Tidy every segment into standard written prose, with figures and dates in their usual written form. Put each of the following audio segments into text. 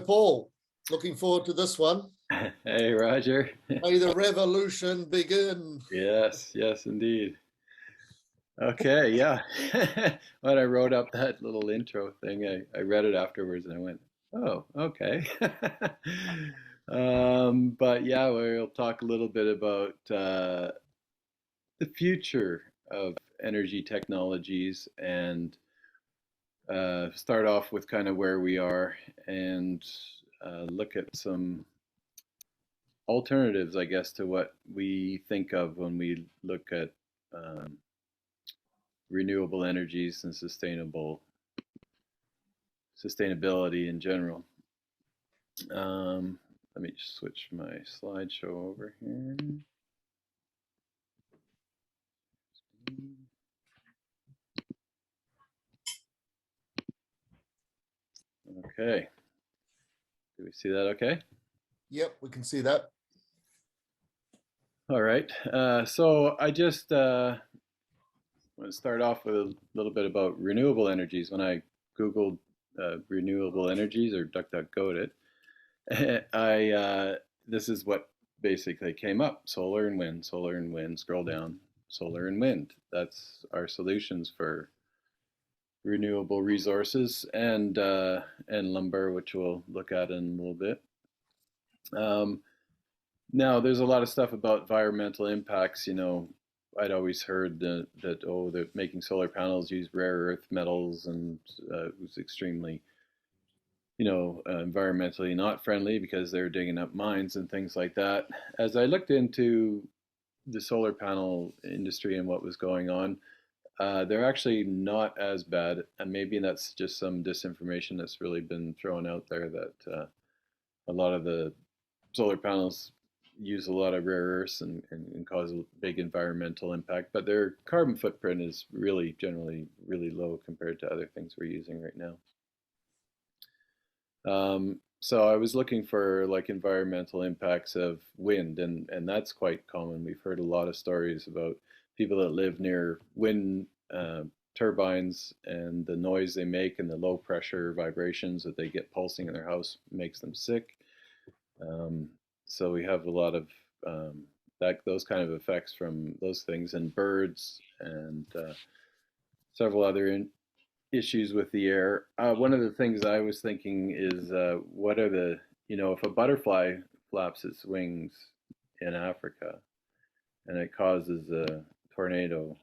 Paul. Looking forward to this one. Hey, Roger. May the revolution begin. Yes, yes, indeed. Okay, yeah. When I wrote up that little intro thing, I read it afterwards and I went, oh, okay. But yeah, we'll talk a little bit about the future of energy technologies and start off with kind of where we are and look at some alternatives, I guess, to what we think of when we look at um, renewable energies and sustainability in general. Let me just switch my slideshow over here. Okay. Do we see that okay? Yep, we can see that. All right. So I just want to start off with a little bit about renewable energies. When I Googled renewable energies or DuckDuckGo'd it, this is what basically came up: solar and wind, solar and wind. Scroll down, solar and wind. That's our solutions for renewable resources and lumber, which we'll look at in a little bit. Now, there's a lot of stuff about environmental impacts. You know, I'd always heard that making solar panels use rare earth metals and it was extremely, environmentally not friendly because they're digging up mines and things like that. As I looked into the solar panel industry and what was going on, they're actually not as bad, and maybe that's just some disinformation that's really been thrown out there that a lot of the solar panels use a lot of rare earths and cause a big environmental impact, but their carbon footprint is really generally really low compared to other things we're using right now. So I was looking for like environmental impacts of wind, and that's quite common. We've heard a lot of stories about people that live near wind turbines and the noise they make and the low pressure vibrations that they get pulsing in their house makes them sick. So we have a lot of those kind of effects from those things, and birds and several other issues with the air. One of the things I was thinking is what are the, if a butterfly flaps its wings in Africa and it causes a tornado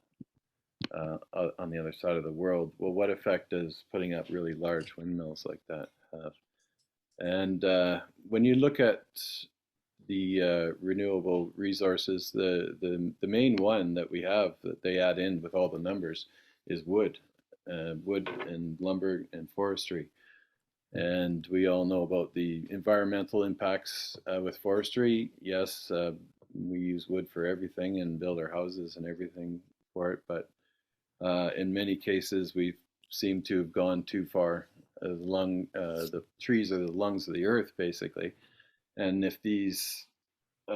on the other side of the world, well, what effect does putting up really large windmills like that have? And when you look at the renewable resources, the main one that we have that they add in with all the numbers is wood and lumber and forestry. And we all know about the environmental impacts with forestry. Yes, we use wood for everything and build our houses and everything for it, but in many cases we seem to have gone too far. The trees are the lungs of the earth, basically. And if these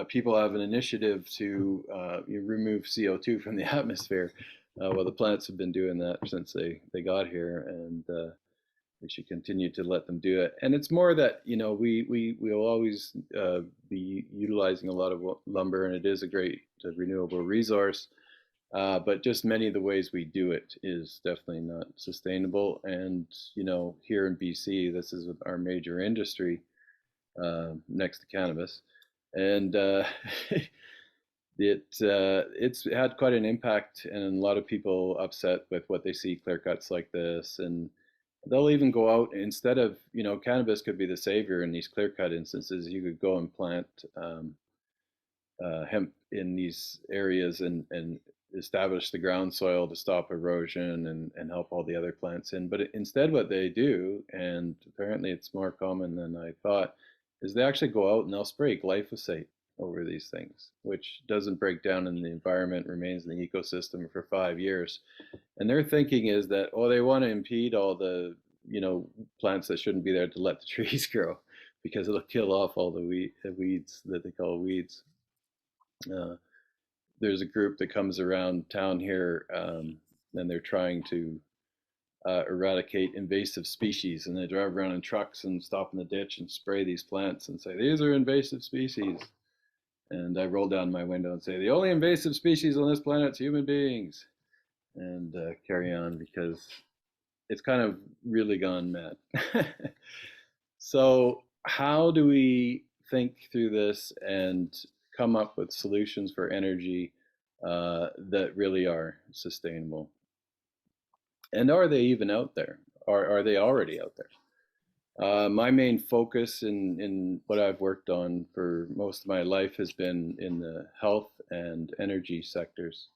people have an initiative to remove CO2 from the atmosphere, well, the plants have been doing that since they got here, and we should continue to let them do it. And it's more that, we will always be utilizing a lot of lumber, and it is a great renewable resource. But just many of the ways we do it is definitely not sustainable. And, here in BC, this is our major industry next to cannabis. And it's had quite an impact, and a lot of people upset with what they see clear cuts like this. And they'll even go out, instead of, cannabis could be the savior in these clear cut instances. You could go and plant hemp in these areas and establish the ground soil to stop erosion and help all the other plants in. But instead what they do, and apparently it's more common than I thought, is they actually go out and they'll spray glyphosate over these things, which doesn't break down in the environment, remains in the ecosystem for 5 years. And their thinking is that, they want to impede all the, plants that shouldn't be there to let the trees grow, because it'll kill off all the weeds that they call weeds. There's a group that comes around town here, and they're trying to eradicate invasive species, and they drive around in trucks and stop in the ditch and spray these plants and say, these are invasive species. And I roll down my window and say, the only invasive species on this planet is human beings, and carry on, because it's kind of really gone mad. So how do we think through this and come up with solutions for energy that really are sustainable? And are they even out there? Are they already out there? My main focus in what I've worked on for most of my life has been in the health and energy sectors,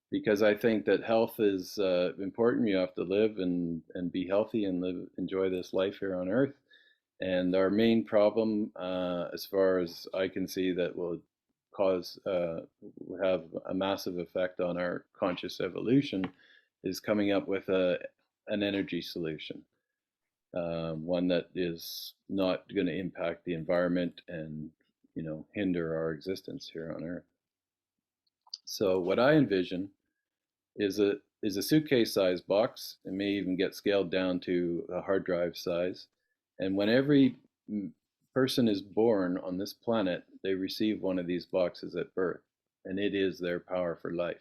because I think that health is important. You have to live and be healthy and enjoy this life here on Earth. And our main problem, as far as I can see, that will have a massive effect on our conscious evolution, is coming up with an energy solution, one that is not going to impact the environment and hinder our existence here on Earth. So what I envision is a suitcase-sized box. It may even get scaled down to a hard drive size. And when every person is born on this planet, they receive one of these boxes at birth, and it is their power for life.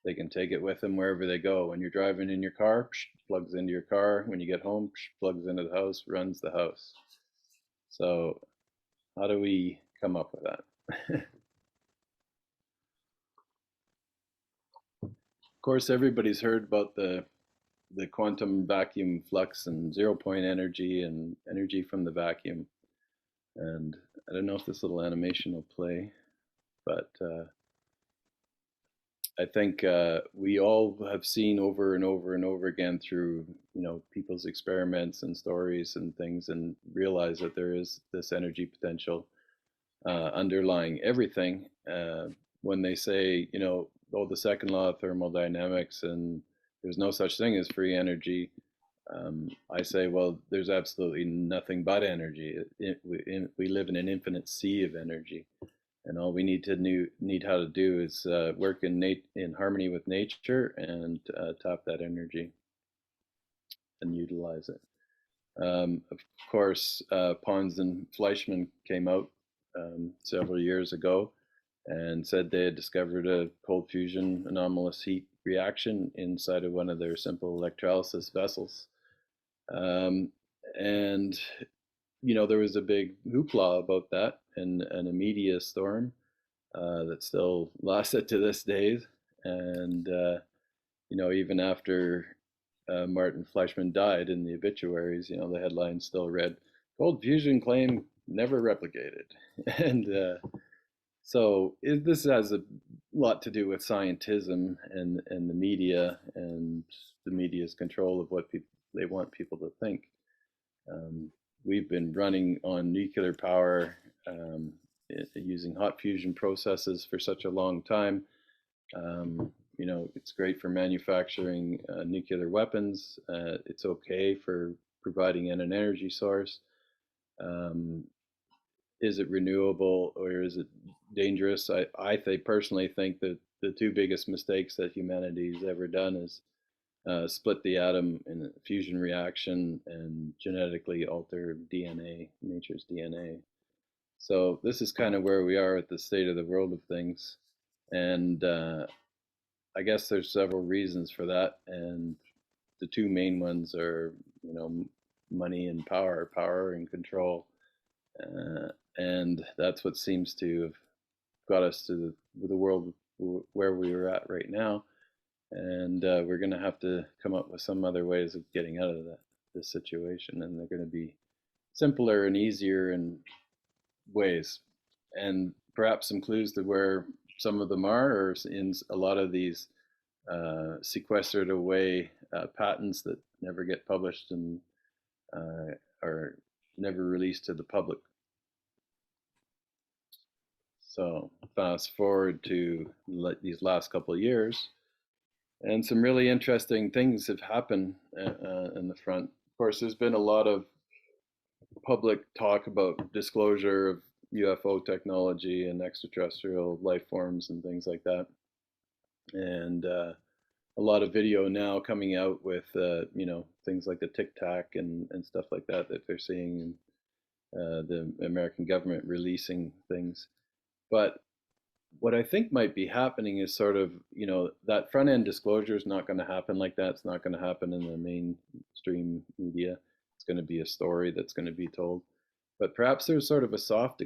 They can take it with them wherever they go. When you're driving in your car, plugs into your car. When you get home, plugs into the house, runs the house. So how do we come up with that? Of course, everybody's heard about the quantum vacuum flux and 0-point energy and energy from the vacuum. And I don't know if this little animation will play, but I think we all have seen over and over and over again through people's experiments and stories and things, and realize that there is this energy potential underlying everything. When they say, the second law of thermodynamics and there's no such thing as free energy, I say, well, there's absolutely nothing but energy. We live in an infinite sea of energy, and all we need how to do is work in harmony with nature and tap that energy and utilize it. Of course, Pons and Fleischmann came out several years ago and said they had discovered a cold fusion anomalous heat reaction inside of one of their simple electrolysis vessels. And there was a big hoopla about that, and a media storm that still lasted to this day. And even after Martin Fleischmann died, in the obituaries, the headline still read, "Cold fusion claim never replicated." And so this has a lot to do with scientism and the media and the media's control of what they want people to think. We've been running on nuclear power using hot fusion processes for such a long time. It's great for manufacturing nuclear weapons. It's okay for providing an energy source. Is it renewable or is it dangerous? I personally think that the two biggest mistakes that humanity's ever done is split the atom in a fusion reaction and genetically alter DNA, nature's DNA. So this is kind of where we are at the state of the world of things. And I guess there's several reasons for that. And the two main ones are, money and power and control. And that's what seems to have got us to the world where we are at right now. And we're going to have to come up with some other ways of getting out of this situation. And they're going to be simpler and easier in ways. And perhaps some clues to where some of them are in a lot of these sequestered away patents that never get published and are never released to the public. So fast forward to these last couple of years, and some really interesting things have happened in the front. Of course, there's been a lot of public talk about disclosure of UFO technology and extraterrestrial life forms and things like that. And a lot of video now coming out with things like the Tic Tac and stuff like that they're seeing, and the American government releasing things. But what I think might be happening is sort of, that front end disclosure is not going to happen like that. It's not going to happen in the mainstream media. It's going to be a story that's going to be told. But perhaps there's sort of a soft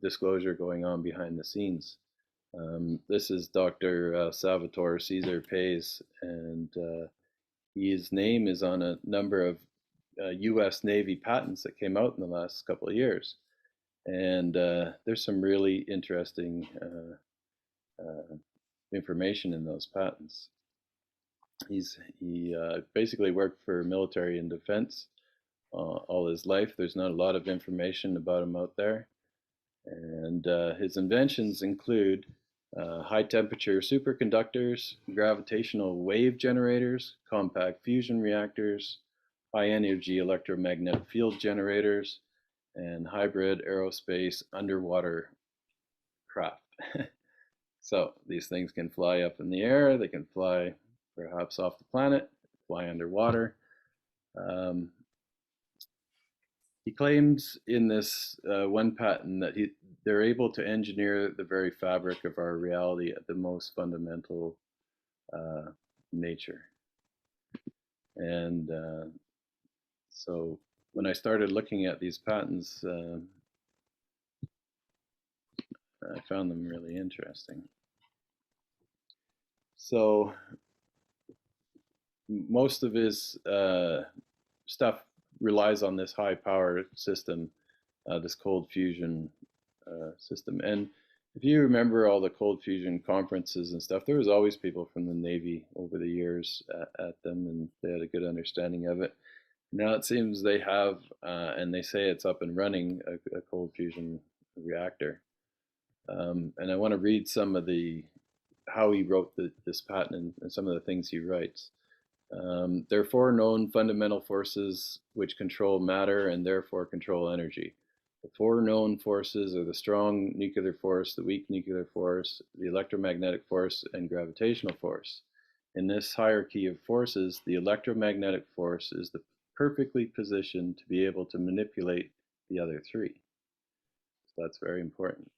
disclosure going on behind the scenes. This is Dr. Salvatore Cesar Pace, and his name is on a number of US Navy patents that came out in the last couple of years. And there's some really interesting information in those patents. He basically worked for military and defense all his life. There's not a lot of information about him out there. And his inventions include high temperature superconductors, gravitational wave generators, compact fusion reactors, high energy electromagnetic field generators, and hybrid aerospace underwater craft. So these things can fly up in the air, they can fly perhaps off the planet, fly underwater. He claims in this one patent that they're able to engineer the very fabric of our reality at the most fundamental nature. And so when I started looking at these patents, I found them really interesting. So most of his stuff relies on this high power system, this cold fusion system. And if you remember all the cold fusion conferences and stuff, there was always people from the Navy over the years at them, and they had a good understanding of it. Now it seems they have, and they say it's up and running, a cold fusion reactor. And I want to read some of how he wrote this patent and some of the things he writes. There are 4 known fundamental forces which control matter and therefore control energy. The 4 known forces are the strong nuclear force, the weak nuclear force, the electromagnetic force, and gravitational force. In this hierarchy of forces, the electromagnetic force is perfectly positioned to be able to manipulate the other 3. So that's very important.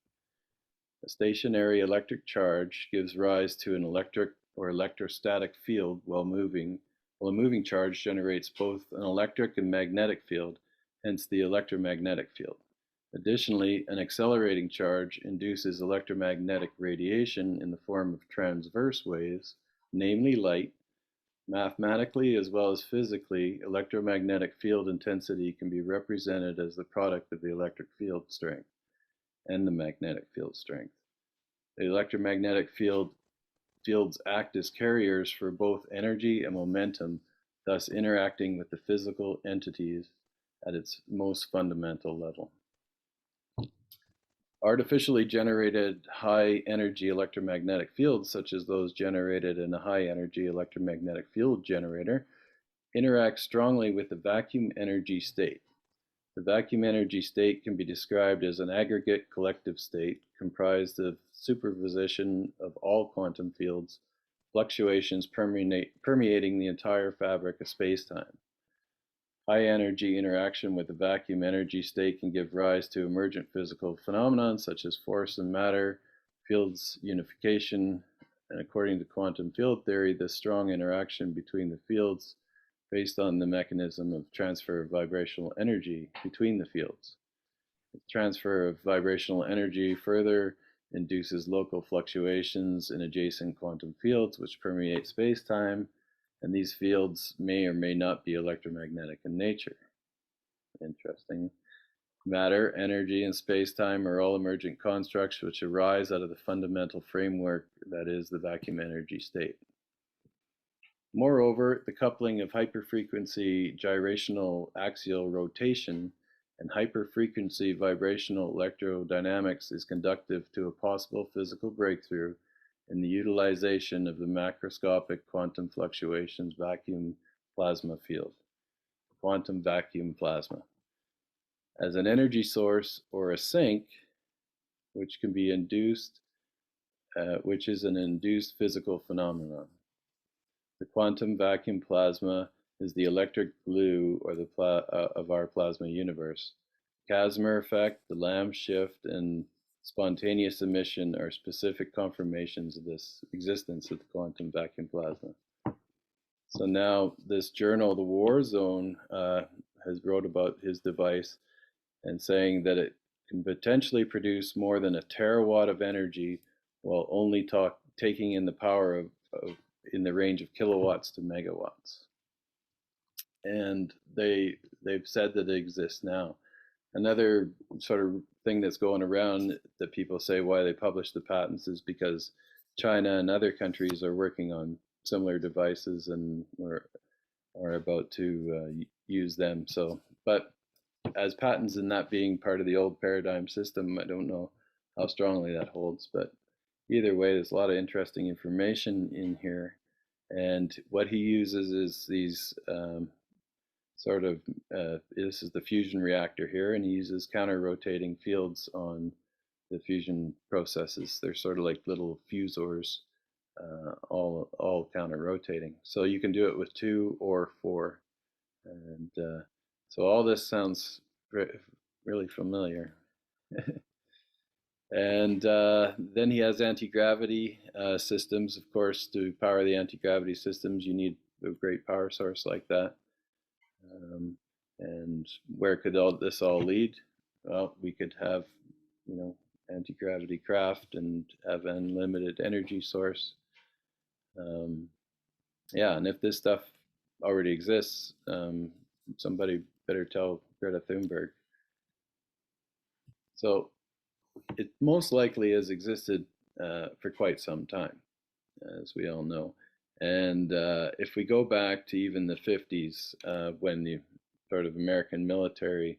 A stationary electric charge gives rise to an electric or electrostatic field while a moving charge generates both an electric and magnetic field, hence the electromagnetic field. Additionally, an accelerating charge induces electromagnetic radiation in the form of transverse waves, namely light. Mathematically as well as physically, electromagnetic field intensity can be represented as the product of the electric field strength and the magnetic field strength. The electromagnetic fields act as carriers for both energy and momentum, thus interacting with the physical entities at its most fundamental level. Artificially generated high-energy electromagnetic fields, such as those generated in a high-energy electromagnetic field generator, interact strongly with the vacuum energy state. The vacuum energy state can be described as an aggregate collective state comprised of superposition of all quantum fields, fluctuations permeating the entire fabric of space-time. High energy interaction with the vacuum energy state can give rise to emergent physical phenomena such as force and matter, fields unification, and according to quantum field theory, this strong interaction between the fields based on the mechanism of transfer of vibrational energy between the fields. The transfer of vibrational energy further induces local fluctuations in adjacent quantum fields which permeate space-time, and these fields may or may not be electromagnetic in nature. Interesting. Matter, energy, and space-time are all emergent constructs which arise out of the fundamental framework that is the vacuum energy state. Moreover, the coupling of hyperfrequency gyrational axial rotation and hyperfrequency vibrational electrodynamics is conductive to a possible physical breakthrough in the utilization of the macroscopic quantum fluctuations vacuum plasma field, quantum vacuum plasma, as an energy source or a sink, which can be induced, which is an induced physical phenomenon. quantum vacuum plasma is the electric glue or the of our plasma universe. Casimir effect, the Lamb shift, and spontaneous emission are specific confirmations of this existence of the quantum vacuum plasma. So now this journal, The War Zone, has wrote about his device and saying that it can potentially produce more than a terawatt of energy while only taking in the power of in the range of kilowatts to megawatts. And they've said that it exists now. Another sort of thing that's going around that people say why they publish the patents is because China and other countries are working on similar devices and are about to use them. So, but as patents and that being part of the old paradigm system, I don't know how strongly that holds. But either way, there's a lot of interesting information in here. And what he uses is these this is the fusion reactor here, and he uses counter-rotating fields on the fusion processes. They're sort of like little fusors, all counter-rotating. So you can do it with 2 or 4. And so all this sounds really familiar. And then he has anti-gravity systems. Of course, to power the anti-gravity systems, you need a great power source like that. And where could this all lead? Well, we could have, anti-gravity craft and have unlimited energy source. Yeah, and if this stuff already exists, somebody better tell Greta Thunberg. So it most likely has existed for quite some time, as we all know. And if we go back to even the 50s, when the sort of American military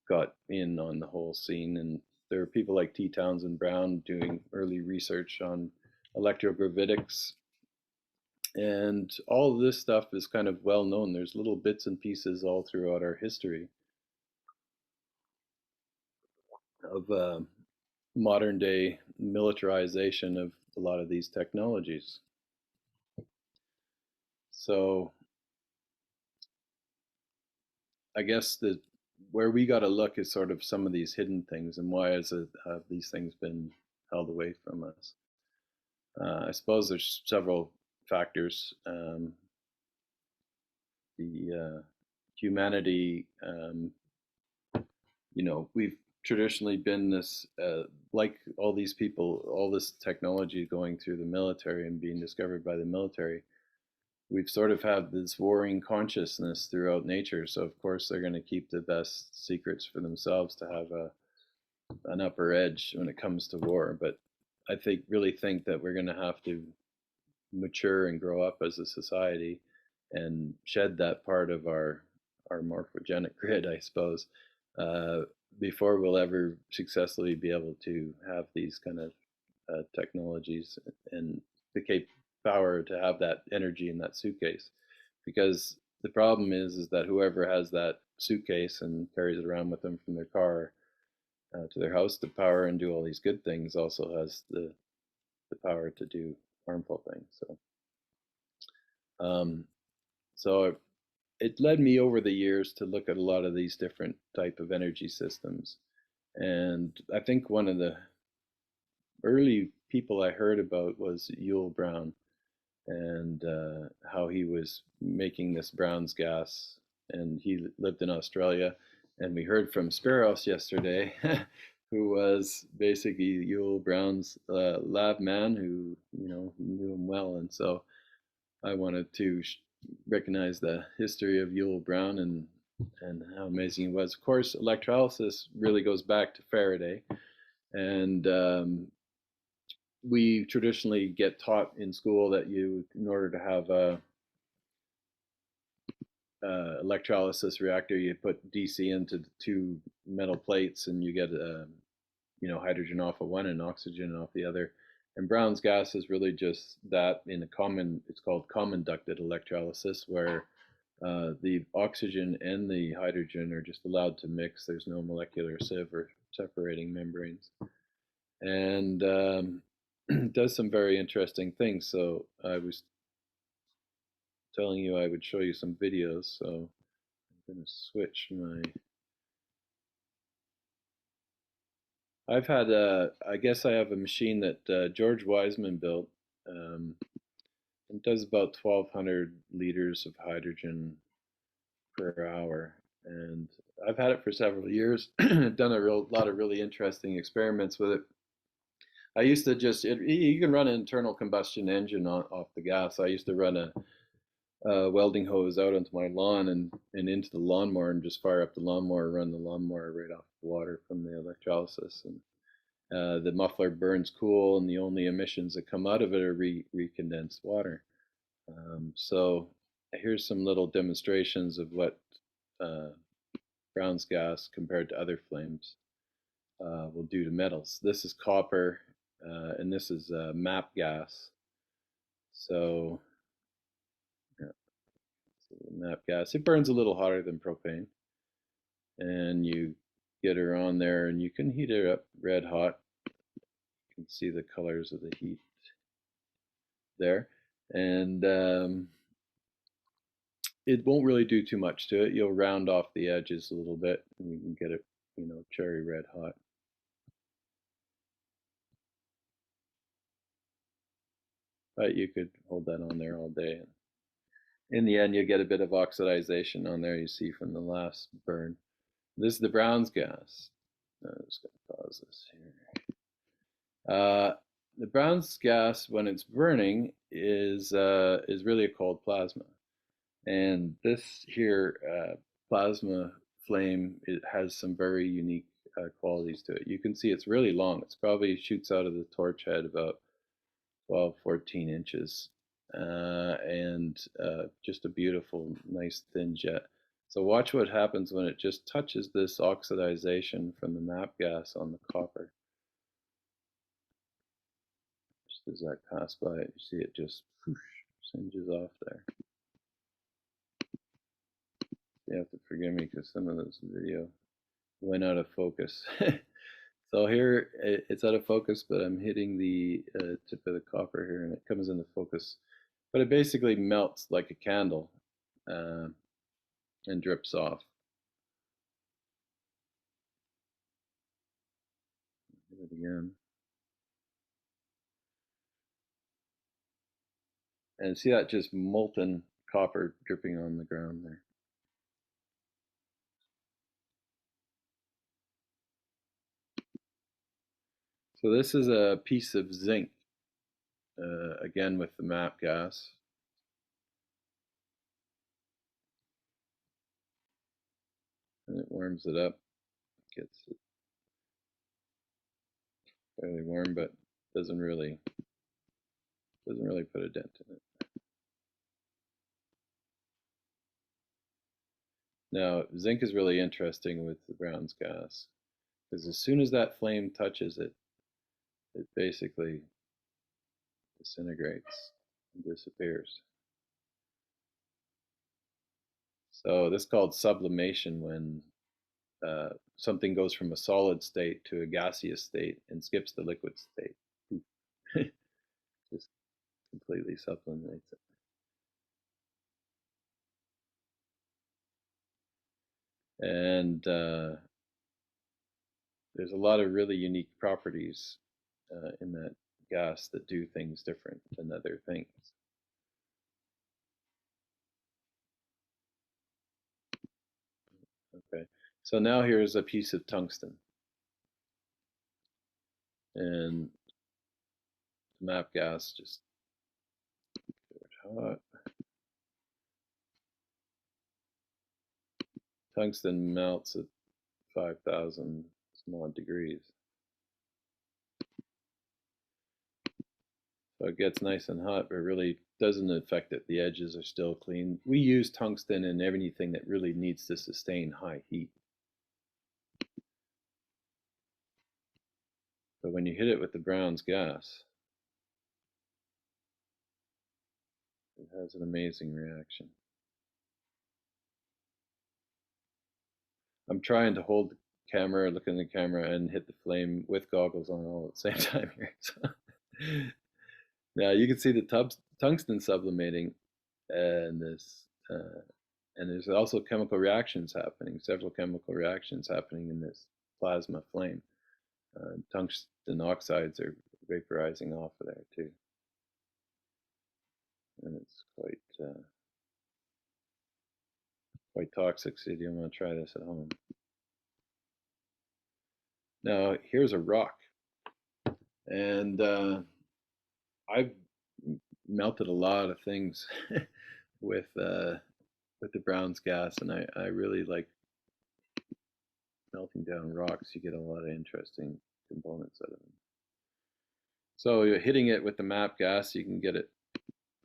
got in on the whole scene, and there were people like T. Townsend Brown doing early research on electrogravitics. And all of this stuff is kind of well known. There's little bits and pieces all throughout our history of modern day militarization of a lot of these technologies. So I guess where we got to look is sort of some of these hidden things, and why have these things been held away from us? I suppose there's several factors. The humanity, we've traditionally been this, like all these people, all this technology going through the military and being discovered by the military. We've sort of had this warring consciousness throughout nature. So of course they're going to keep the best secrets for themselves to have an upper edge when it comes to war. But I really think that we're going to have to mature and grow up as a society and shed that part of our morphogenic grid, I suppose, before we'll ever successfully be able to have these kind of technologies and the power to have that energy in that suitcase. Because the problem is that whoever has that suitcase and carries it around with them from their car to their house to power and do all these good things also has the power to do harmful things. So it led me over the years to look at a lot of these different type of energy systems. And I think one of the early people I heard about was Yule Brown, and how he was making this Brown's gas. And he lived in Australia. And we heard from Spiros yesterday, who was basically Yule Brown's lab man who knew him well. And so I wanted to recognize the history of Yule Brown and how amazing he was. Of course, electrolysis really goes back to Faraday, and we traditionally get taught in school that in order to have a electrolysis reactor, you put DC into 2 metal plates, and you get hydrogen off of one and oxygen off the other. And Brown's gas is really just that it's called common ducted electrolysis, where the oxygen and the hydrogen are just allowed to mix. There's no molecular sieve or separating membranes. And does some very interesting things. So I was telling you I would show you some videos, so I'm going to switch my. I've had I guess I have a machine that George Wiseman built. It does about 1,200 liters of hydrogen per hour, and I've had it for several years. Done a lot of really interesting experiments with it. I used to you can run an internal combustion engine off the gas. I used to run a welding hose out onto my lawn and into the lawnmower and just fire up the lawnmower, run the lawnmower right off the water from the electrolysis. And the muffler burns cool, and the only emissions that come out of it are recondensed water. So here's some little demonstrations of what Brown's gas compared to other flames will do to metals. This is copper, and this is MAP gas. So, yeah, MAP gas, it burns a little hotter than propane. And you get her on there, and you can heat her up red hot. You can see the colors of the heat there. And it won't really do too much to it. You'll round off the edges a little bit, and you can get it, cherry red hot. But you could hold that on there all day. In the end, you get a bit of oxidization on there, you see from the last burn. This is the Brown's gas. I'm just going to pause this here. The Brown's gas, when it's burning, is really a cold plasma. And this here plasma flame, it has some very unique qualities to it. You can see it's really long. It's probably shoots out of the torch head about 12, 14 inches. And just a beautiful, nice thin jet. So watch what happens when it just touches this oxidization from the MAP gas on the copper. Just as that pass by, you see it just whoosh, singes off there. You have to forgive me because some of this video went out of focus. So here it's out of focus, but I'm hitting the tip of the copper here, and it comes into focus. But it basically melts like a candle and drips off. Hit it again. And see that just molten copper dripping on the ground there. So this is a piece of zinc, again with the MAP gas. And it warms it up, gets it fairly warm, but doesn't really put a dent in it. Now, zinc is really interesting with the Brown's gas, because as soon as that flame touches it, it basically disintegrates and disappears. So this is called sublimation, when something goes from a solid state to a gaseous state and skips the liquid state. Just completely sublimates it. And there's a lot of really unique properties in that gas that do things different than other things. Okay, so now here's a piece of tungsten. And the MAP gas just hot. Tungsten melts at 5,000 some odd degrees. So it gets nice and hot, but really doesn't affect it. The edges are still clean. We use tungsten in anything that really needs to sustain high heat. But when you hit it with the Brown's gas, it has an amazing reaction. I'm trying to hold the camera, look in the camera, and hit the flame with goggles on all at the same time here. So now you can see the tungsten sublimating, and this and there's also chemical reactions happening, several chemical reactions happening in this plasma flame. Tungsten oxides are vaporizing off of there too, and it's quite toxic, so you don't want to try this at home. Now here's a rock, and I've melted a lot of things with the Brown's gas, and I really like melting down rocks. You get a lot of interesting components out of them. So you're hitting it with the MAP gas, you can get it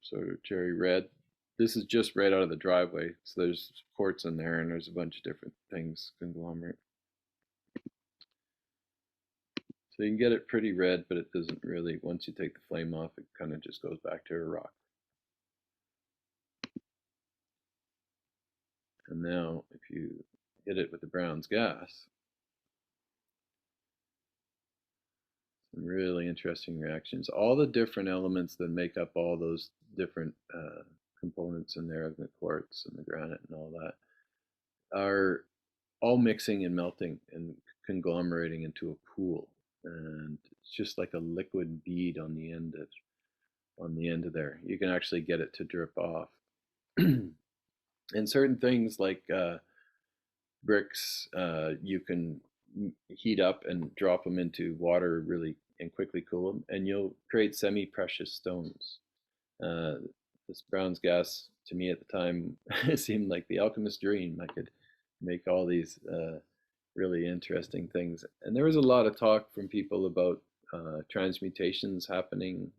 sort of cherry red. This is just right out of the driveway, so there's quartz in there, and there's a bunch of different things, conglomerate. So you can get it pretty red, but it doesn't really, once you take the flame off, it kind of just goes back to a rock. And now if you hit it with the Brown's gas, some really interesting reactions. All the different elements that make up all those different components in there, the quartz and the granite and all that, are all mixing and melting and conglomerating into a pool. And it's just like a liquid bead on the end of there. You can actually get it to drip off. And certain things like bricks, you can heat up and drop them into water really and quickly cool them, and you'll create semi-precious stones. This Brown's gas, to me at the time, seemed like the alchemist's dream. I could make all these really interesting things. And there was a lot of talk from people about transmutations happening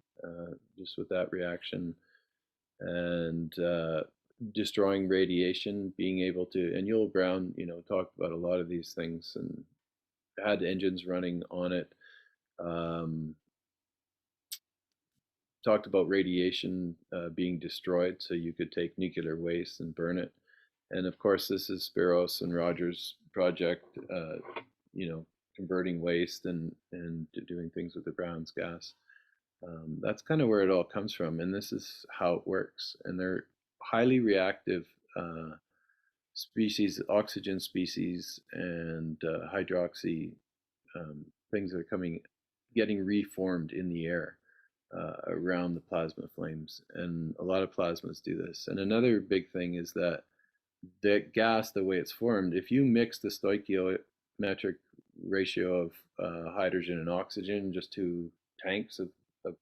just with that reaction, and destroying radiation, being able to, and Yul Brown, talked about a lot of these things and had engines running on it. Talked about radiation being destroyed, so you could take nuclear waste and burn it. And of course, this is Spiros and Roger's project, converting waste and doing things with the Brown's gas. That's kind of where it all comes from, and this is how it works. And they're highly reactive species, oxygen species, and hydroxy things that are getting reformed in the air around the plasma flames. And a lot of plasmas do this. And another big thing is that the gas, the way it's formed, if you mix the stoichiometric ratio of hydrogen and oxygen, just two tanks of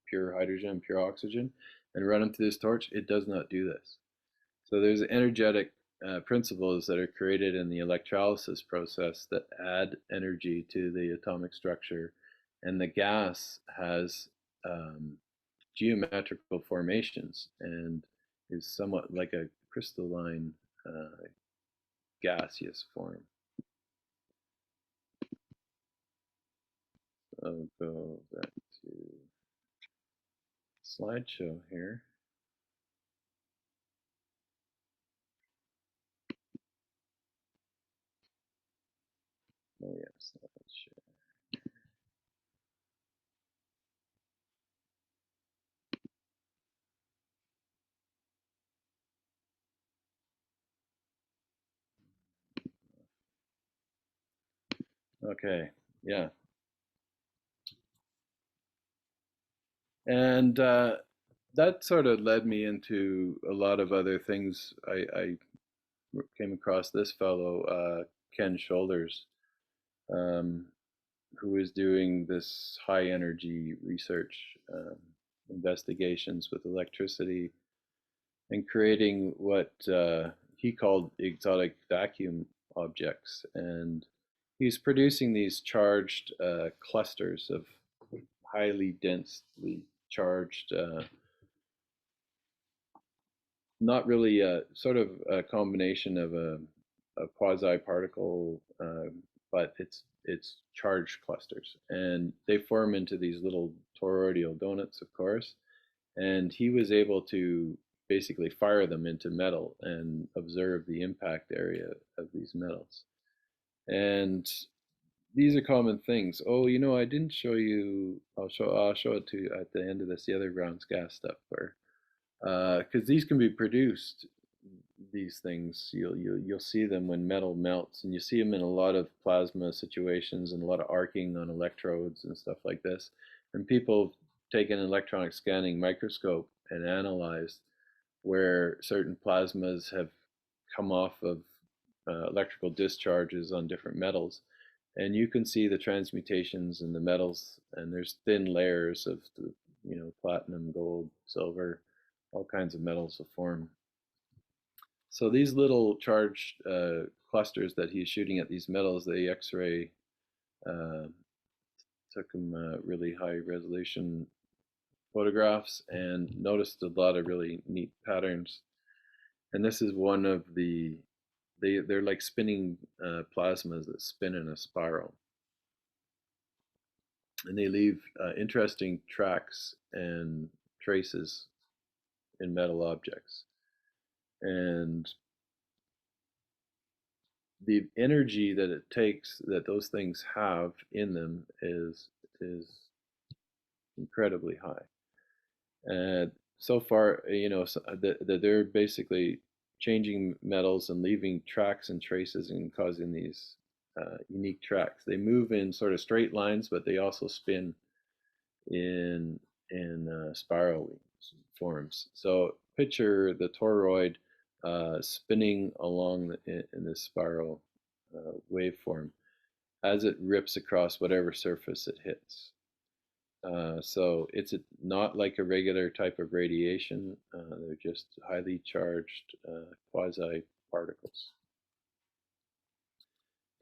pure hydrogen and pure oxygen, and run them through this torch, it does not do this. So there's energetic principles that are created in the electrolysis process that add energy to the atomic structure, and the gas has geometrical formations and is somewhat like a crystalline gaseous form. I'll go back to slideshow here. Oh yes, slideshow. Okay, yeah. And that sort of led me into a lot of other things. I came across this fellow, Ken Shoulders, who is doing this high energy research investigations with electricity and creating what he called exotic vacuum objects. And he's producing these charged clusters of highly densely charged, not really sort of a combination of a quasi-particle, but it's charged clusters, and they form into these little toroidal donuts, of course. And he was able to basically fire them into metal and observe the impact area of these metals. And these are common things. Oh, I didn't show you. I'll show it to you at the end of this. The other Brown's gas stuff, where because these can be produced. These things you'll see them when metal melts, and you see them in a lot of plasma situations and a lot of arcing on electrodes and stuff like this. And people take an electronic scanning microscope and analyze where certain plasmas have come off of electrical discharges on different metals, and you can see the transmutations in the metals, and there's thin layers of the, platinum, gold, silver, all kinds of metals will form. So these little charged clusters that he's shooting at these metals, they X-ray, took him really high resolution photographs and noticed a lot of really neat patterns. And this is one of they're like spinning plasmas that spin in a spiral. And they leave interesting tracks and traces in metal objects. And the energy that it takes, that those things have in them, is incredibly high. And so far, they're basically changing metals and leaving tracks and traces and causing these unique tracks. They move in sort of straight lines, but they also spin in spiral forms. So picture the toroid spinning along in this spiral waveform as it rips across whatever surface it hits. So it's not like a regular type of radiation. They're just highly charged quasi-particles.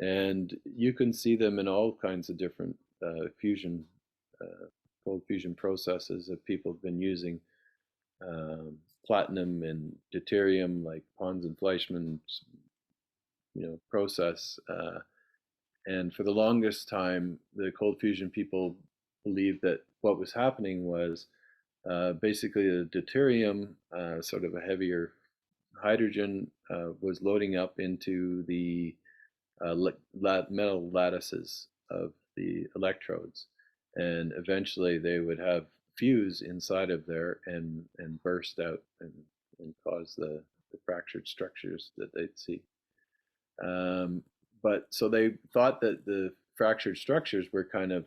And you can see them in all kinds of different fusion, cold fusion processes that people have been using. Platinum and deuterium, like Pons and Fleischmann's, process. And for the longest time, the cold fusion people believed that what was happening was basically the deuterium, sort of a heavier hydrogen, was loading up into the metal lattices of the electrodes, and eventually they would have fuse inside of there and burst out and cause the fractured structures that they'd see. But so they thought that the fractured structures were kind of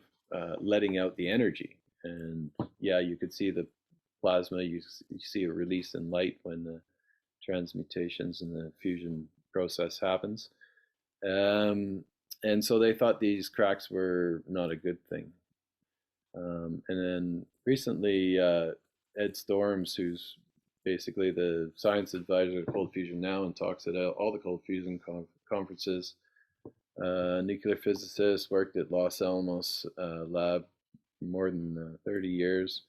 letting out the energy. And yeah, you could see the plasma, you see a release in light when the transmutations and the fusion process happens. And so they thought these cracks were not a good thing. And then recently, Ed Storms, who's basically the science advisor to Cold Fusion now and talks at all the Cold Fusion conferences, nuclear physicist, worked at Los Alamos lab for more than 30 years,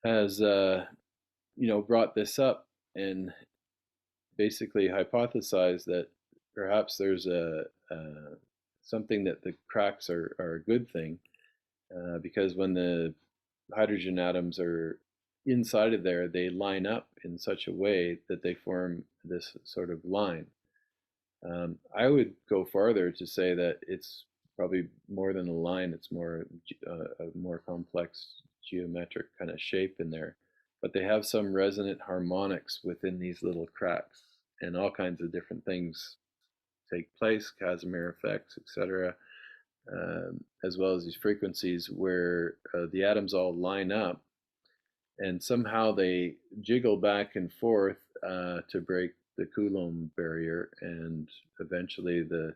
has brought this up and basically hypothesized that perhaps there's something that the cracks are a good thing, because when the hydrogen atoms are inside of there, they line up in such a way that they form this sort of line. I would go farther to say that it's probably more than a line. It's more a more complex geometric kind of shape in there. But they have some resonant harmonics within these little cracks, and all kinds of different things take place, Casimir effects, etc., as well as these frequencies where the atoms all line up, and somehow they jiggle back and forth to break the Coulomb barrier, and eventually the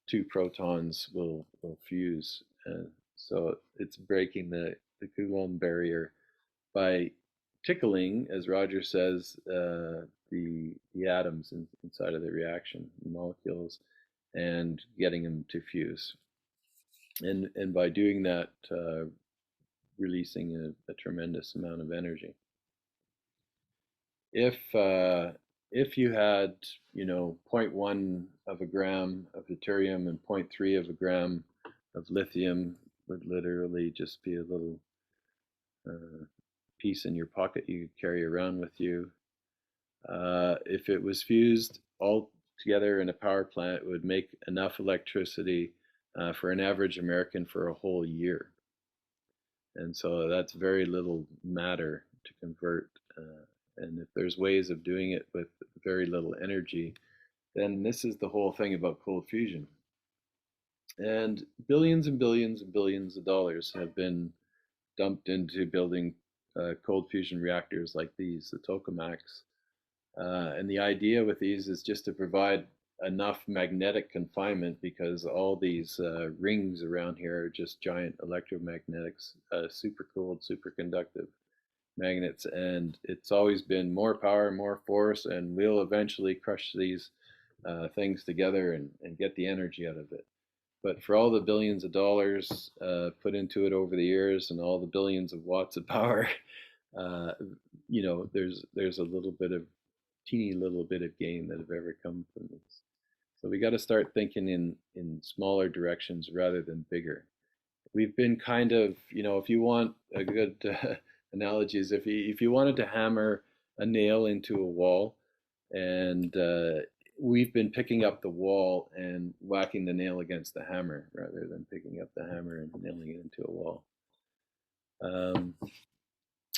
two protons will fuse. And so it's breaking the Coulomb barrier by tickling, as Roger says, the atoms inside of the reaction, the molecules, and getting them to fuse. And by doing that, releasing a tremendous amount of energy. If you had, 0.1 of a gram of deuterium and 0.3 of a gram of lithium, would literally just be a little piece in your pocket you could carry around with you. If it was fused all together in a power plant, it would make enough electricity for an average American for a whole year. And so that's very little matter to convert. And if there's ways of doing it with very little energy, then this is the whole thing about cold fusion. And billions and billions and billions of dollars have been dumped into building cold fusion reactors like these, the tokamaks. And the idea with these is just to provide enough magnetic confinement, because all these rings around here are just giant electromagnetics, super cooled, superconductive magnets. And it's always been more power, more force, and we'll eventually crush these things together and get the energy out of it. But for all the billions of dollars put into it over the years and all the billions of watts of power, there's a little bit of teeny little bit of gain that have ever come from this. So we got to start thinking in smaller directions rather than bigger. We've been kind of, if you want a good analogy, is if you wanted to hammer a nail into a wall, and we've been picking up the wall and whacking the nail against the hammer rather than picking up the hammer and nailing it into a wall.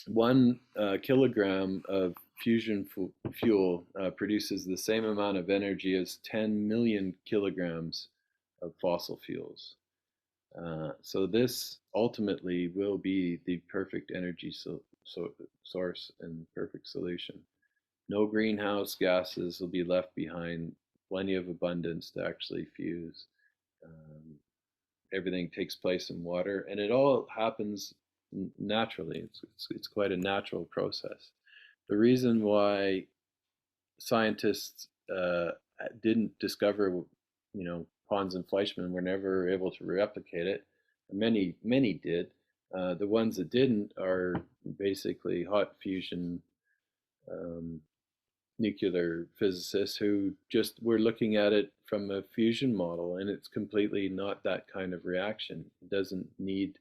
1 kilogram of fusion fuel produces the same amount of energy as 10 million kilograms of fossil fuels. So this ultimately will be the perfect energy source and perfect solution. No greenhouse gases will be left behind, plenty of abundance to actually fuse. Everything takes place in water, and it all happens naturally. It's quite a natural process. The reason why scientists didn't discover, Pons and Fleischmann were never able to replicate it. Many did. The ones that didn't are basically hot fusion nuclear physicists who just were looking at it from a fusion model, and it's completely not that kind of reaction. It doesn't need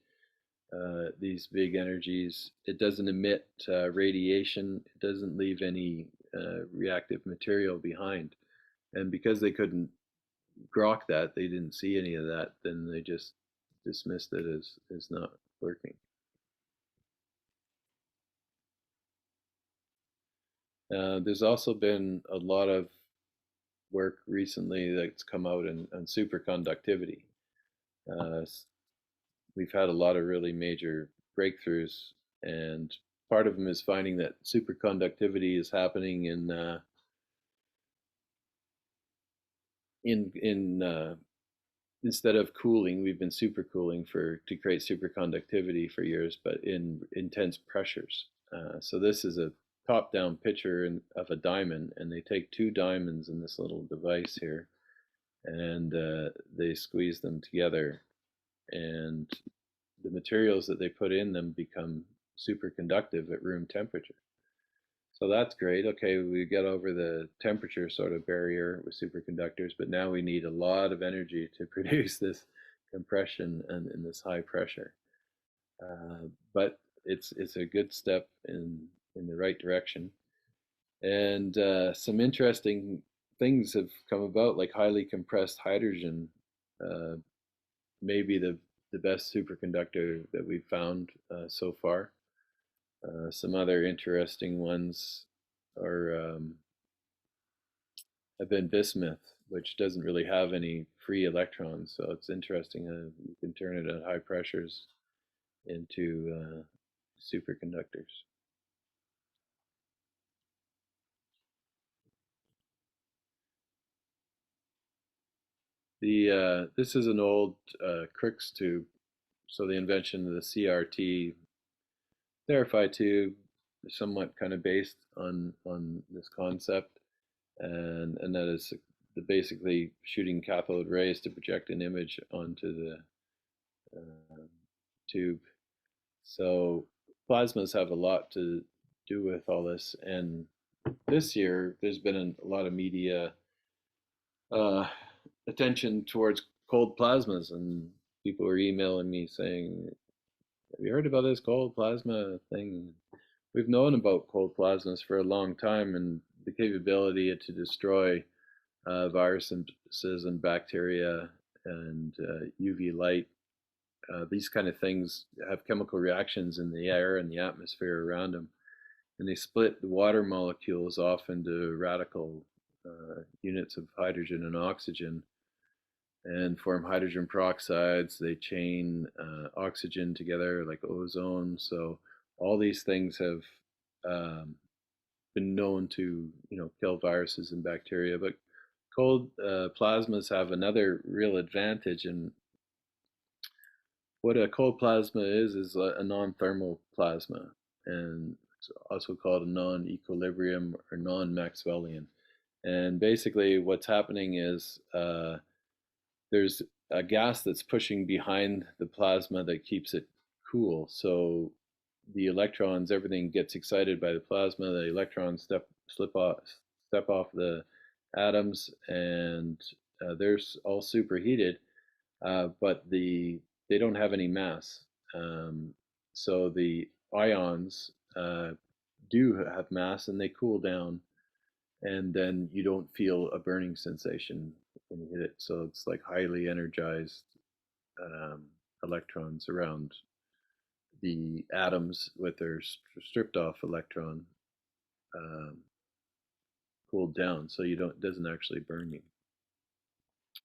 these big energies. It doesn't emit radiation. It doesn't leave any reactive material behind. And because they couldn't grok that, they didn't see any of that, then they just dismissed it as not working. There's also been a lot of work recently that's come out on superconductivity. We've had a lot of really major breakthroughs, and part of them is finding that superconductivity is happening instead of cooling, we've been supercooling to create superconductivity for years, but in intense pressures. So this is a top-down picture of a diamond, and they take 2 diamonds in this little device here, and they squeeze them together, and the materials that they put in them become superconductive at room temperature. So that's great. Okay, we get over the temperature sort of barrier with superconductors, but now we need a lot of energy to produce this compression and in this high pressure. But it's a good step in the right direction. And some interesting things have come about, like highly compressed hydrogen, maybe the best superconductor that we've found so far. Some other interesting ones have been bismuth, which doesn't really have any free electrons, so it's interesting. You can turn it at high pressures into superconductors. This is an old Crookes tube, so the invention of the CRT Theraphi tube is somewhat kind of based on this concept, and that is basically shooting cathode rays to project an image onto the tube. So plasmas have a lot to do with all this, and this year there's been a lot of media attention towards cold plasmas, and people were emailing me saying, have you heard about this cold plasma thing? We've known about cold plasmas for a long time, and the capability to destroy viruses and bacteria and UV light. These kind of things have chemical reactions in the air and the atmosphere around them. and they split the water molecules off into radical units of hydrogen and oxygen and form hydrogen peroxides. They chain oxygen together like ozone. So all these things have been known to, kill viruses and bacteria. But cold plasmas have another real advantage, and what a cold plasma is a non-thermal plasma, and it's also called a non-equilibrium or non-Maxwellian. And basically, what's happening is there's a gas that's pushing behind the plasma that keeps it cool. So the electrons, everything gets excited by the plasma. The electrons step off the atoms, and they're all superheated, but they don't have any mass. Um, so the ions do have mass, and they cool down, and then you don't feel a burning sensation when you hit it. So it's like highly energized um, electrons around the atoms with their stripped off electron um, cooled down, so you don't it doesn't actually burn you.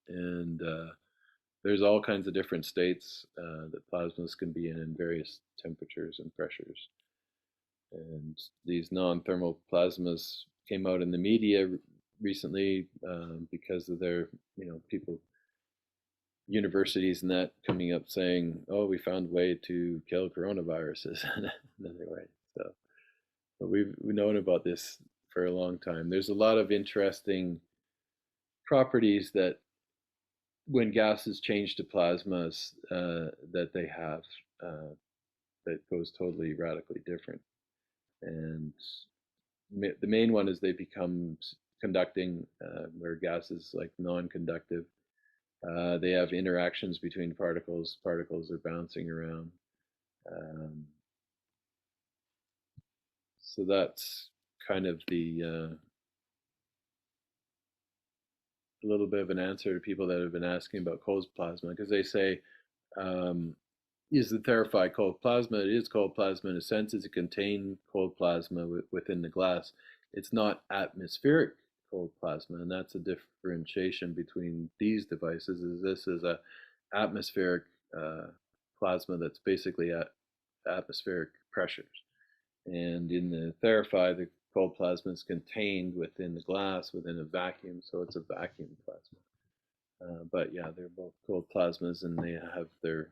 And there's all kinds of different states that plasmas can be in various temperatures and pressures. And these non-thermal plasmas came out in the media recently because of their, people, universities and that coming up saying, "Oh, we found a way to kill coronaviruses." Another way. So, but we've known about this for a long time. There's a lot of interesting properties that when gases change to plasmas that they have that goes totally radically different. And the main one is they become conducting, where gases like non-conductive. They have interactions between particles. Particles are bouncing around. Um, so that's kind of a little bit of an answer to people that have been asking about cold plasma, because they say, um, is the Theraphi cold plasma? It is cold plasma in a sense. It's a contained cold plasma within the glass. It's not atmospheric cold plasma, and that's a differentiation between these devices. Is this is a atmospheric plasma that's basically at atmospheric pressures, and in the Theraphi, the cold plasma is contained within the glass within a vacuum, so it's a vacuum plasma. But yeah, they're both cold plasmas, and they have their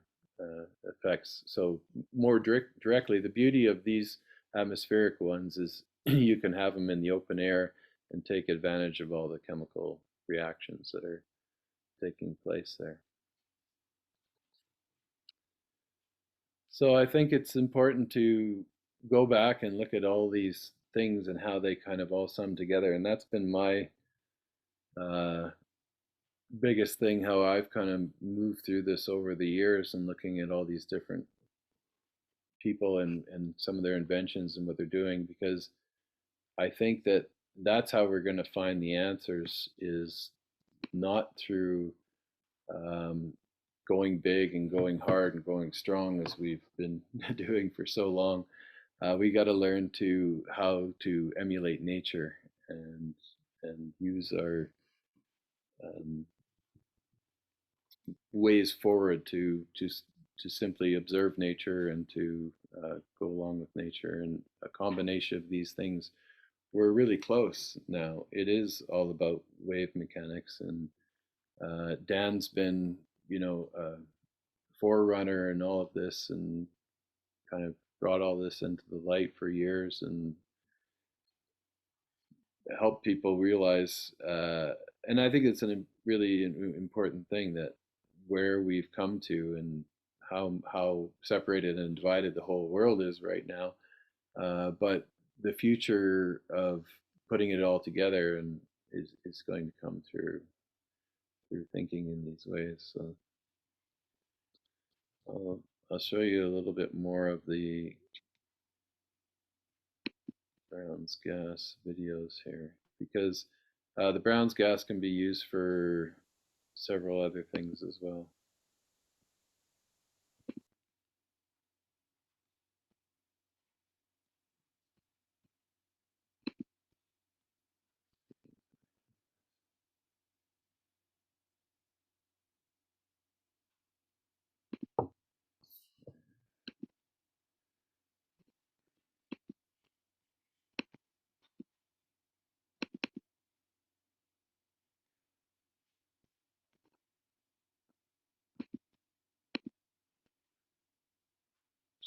effects. So more directly, the beauty of these atmospheric ones is you can have them in the open air and take advantage of all the chemical reactions that are taking place there. So I think it's important to go back and look at all these things and how they kind of all sum together. And that's been my uh, biggest thing, how I've kind of moved through this over the years and looking at all these different people and some of their inventions and what they're doing, because I think that that's how we're going to find the answers, is not through um, going big and going hard and going strong as we've been doing for so long. We got to learn to how to emulate nature and use our um, ways forward to simply observe nature and to go along with nature. And a combination of these things, we're really close now. It is all about wave mechanics, and Dan's been, a forerunner in all of this, and kind of brought all this into the light for years, and help people realize, and I think it's a really important thing, that where we've come to and how separated and divided the whole world is right now, but the future of putting it all together and is going to come through thinking in these ways. So I'll show you a little bit more of the Brown's gas videos here, because the Brown's gas can be used for several other things as well.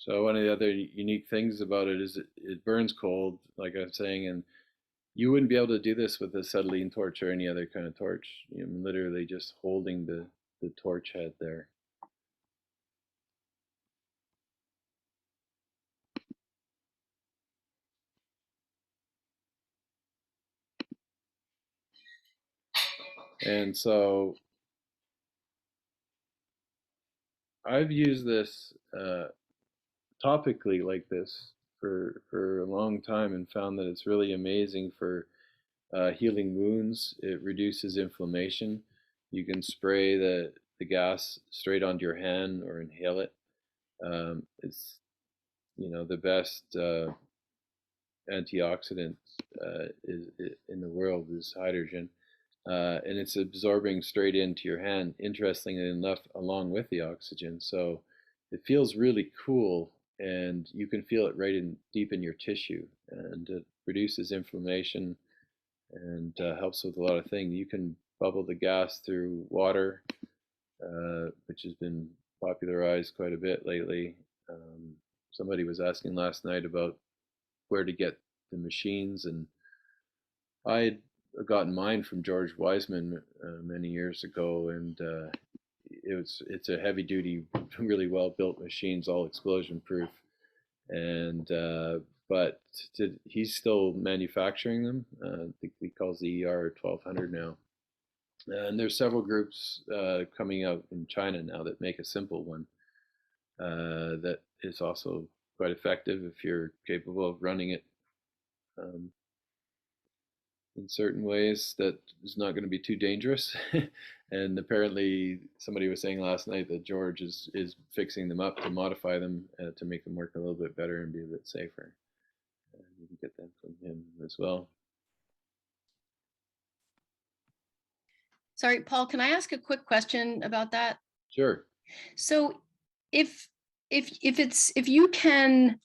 So one of the other unique things about it is it burns cold, like I was saying, and you wouldn't be able to do this with a acetylene torch or any other kind of torch. You're literally just holding the torch head there. And so I've used this topically like this for a long time and found that it's really amazing for healing wounds. It reduces inflammation. You can spray the gas straight onto your hand or inhale it. It's the best antioxidant is in the world is hydrogen, and it's absorbing straight into your hand. Interestingly enough, along with the oxygen, so it feels really cool, and you can feel it right in deep in your tissue, and it reduces inflammation and helps with a lot of things. You can bubble the gas through water, which has been popularized quite a bit lately. Somebody was asking last night about where to get the machines, and I had gotten mine from George Wiseman many years ago, and it's a heavy duty, really well built machines, all explosion proof, and but he's still manufacturing them. I think he calls the ER 1200 now. And there's several groups coming out in China now that make a simple one that is also quite effective if you're capable of running it in certain ways that is not going to be too dangerous. And apparently somebody was saying last night that George is fixing them up to modify them to make them work a little bit better and be a bit safer. You can get that from him as well. Sorry, Paul, can I ask a quick question about that? Sure. So if you can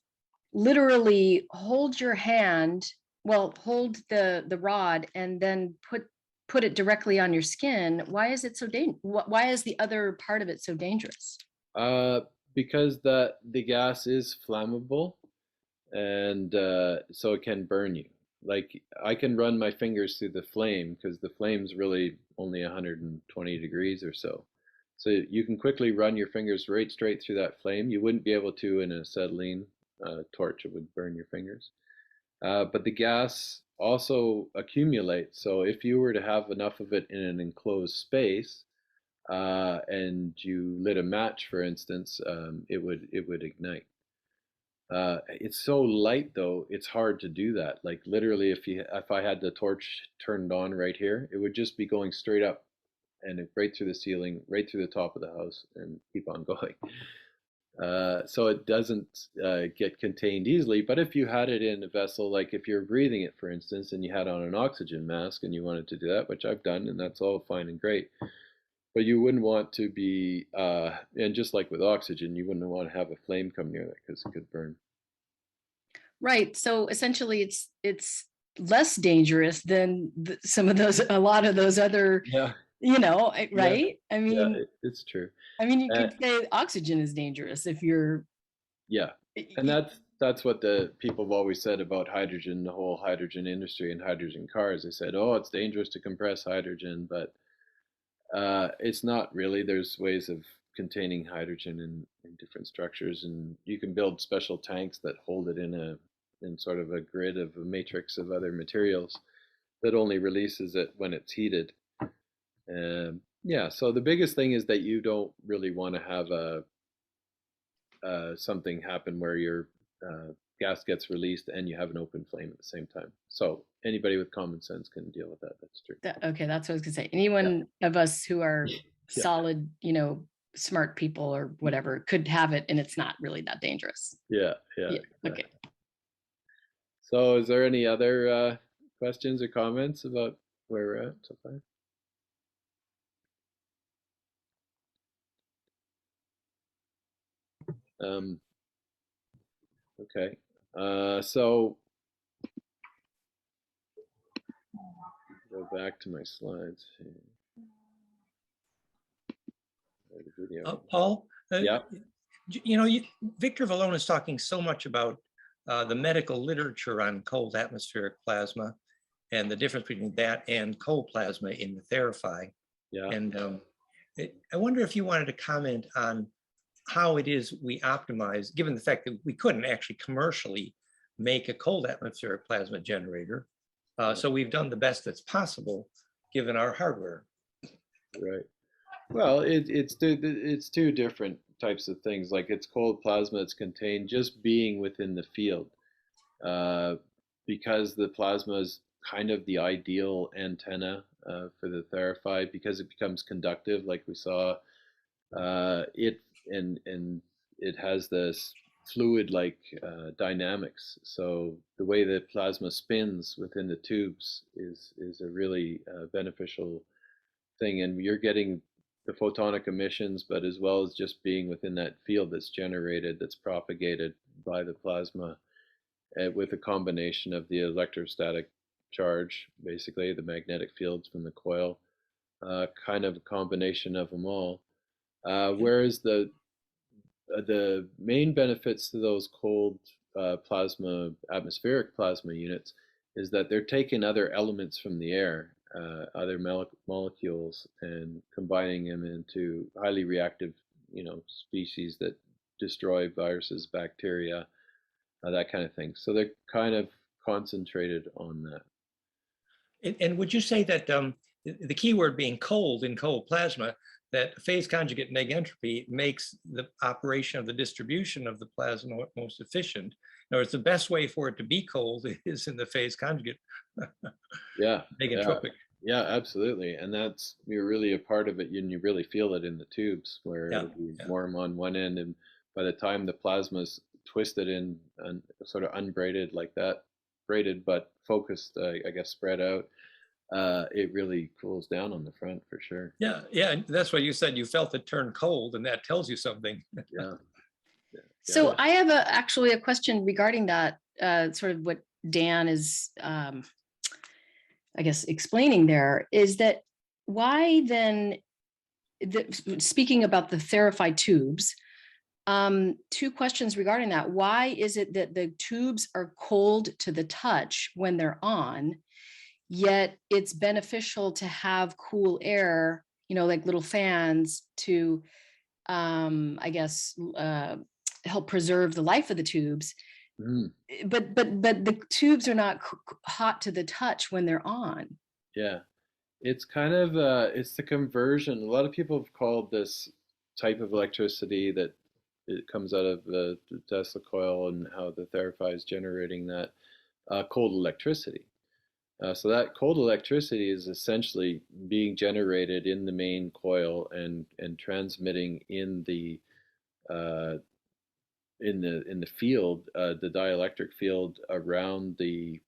literally hold your hand, well, hold the rod and then put it directly on your skin, why is it so why is the other part of it so dangerous? Because the gas is flammable, and so it can burn you. Like I can run my fingers through the flame because the flame's really only 120 degrees or so. So you can quickly run your fingers right straight through that flame. You wouldn't be able to in a acetylene torch. It would burn your fingers. But the gas also accumulates. So if you were to have enough of it in an enclosed space, and you lit a match, for instance, it would ignite. It's so light though, it's hard to do that. Like literally, if I had the torch turned on right here, it would just be going straight up and right through the ceiling, right through the top of the house, and keep on going. So it doesn't get contained easily. But if you had it in a vessel, like if you're breathing it, for instance, and you had on an oxygen mask and you wanted to do that, which I've done, and that's all fine and great. But you wouldn't want to be, and just like with oxygen, you wouldn't want to have a flame come near that because it could burn. Right. So essentially, it's less dangerous than a lot of those other. Yeah. Right? Yeah. I mean, yeah, it's true. I mean, you could say oxygen is dangerous if you're. Yeah, and that's what the people have always said about hydrogen, the whole hydrogen industry and hydrogen cars. They said, "Oh, it's dangerous to compress hydrogen," but it's not really. There's ways of containing hydrogen in different structures, and you can build special tanks that hold it in sort of a grid of a matrix of other materials that only releases it when it's heated. Yeah, so the biggest thing is that you don't really want to have something happen where your gas gets released and you have an open flame at the same time. So anybody with common sense can deal with that. That's true. Okay, that's what I was gonna say. Anyone of us who are solid, smart people or whatever could have it, and it's not really that dangerous. Yeah. Okay. So is there any other questions or comments about where we're at so far? Okay. So go back to my slides here. Paul, Yeah. Victor Vallone is talking so much about the medical literature on cold atmospheric plasma and the difference between that and cold plasma in the Theraphi. Yeah. And I wonder if you wanted to comment on how it is we optimize, given the fact that we couldn't actually commercially make a cold atmospheric plasma generator. So we've done the best that's possible given our hardware. Right. Well, it's two different types of things. Like it's cold plasma, it's contained just being within the field, because the plasma is kind of the ideal antenna for the Theraphi because it becomes conductive, like we saw. And it has this fluid-like dynamics. So the way the plasma spins within the tubes is a really beneficial thing, and you're getting the photonic emissions, but as well as just being within that field that's generated, that's propagated by the plasma, with a combination of the electrostatic charge, basically the magnetic fields from the coil, kind of a combination of them all. Whereas the main benefits to those cold plasma, atmospheric plasma units, is that they're taking other elements from the air, other molecules, and combining them into highly reactive, species that destroy viruses, bacteria, that kind of thing. So they're kind of concentrated on that. And would you say that the key word being cold in cold plasma, that phase conjugate negentropy makes the operation of the distribution of the plasma most efficient? In other words, the best way for it to be cold is in the phase conjugate. Yeah. Negentropic. Yeah, absolutely. And you're really a part of it, and you really feel it in the tubes where it'll be warm on one end, and by the time the plasma's twisted in and sort of unbraided like that, braided but focused, I guess, spread out, it really cools down on the front for sure. Yeah, and that's why you said you felt it turn cold, and that tells you something. Yeah. So I have actually a question regarding that, sort of what Dan is, I guess, explaining there, is that why then, speaking about the Theraphi tubes, two questions regarding that. Why is it that the tubes are cold to the touch when they're on, yet it's beneficial to have cool air, like little fans to, I guess, help preserve the life of the tubes? But the tubes are not hot to the touch when they're on. Yeah, it's kind of it's the conversion. A lot of people have called this type of electricity that it comes out of the Tesla coil and how the Theraphi is generating that cold electricity. So that cold electricity is essentially being generated in the main coil and transmitting in the field, the dielectric field around the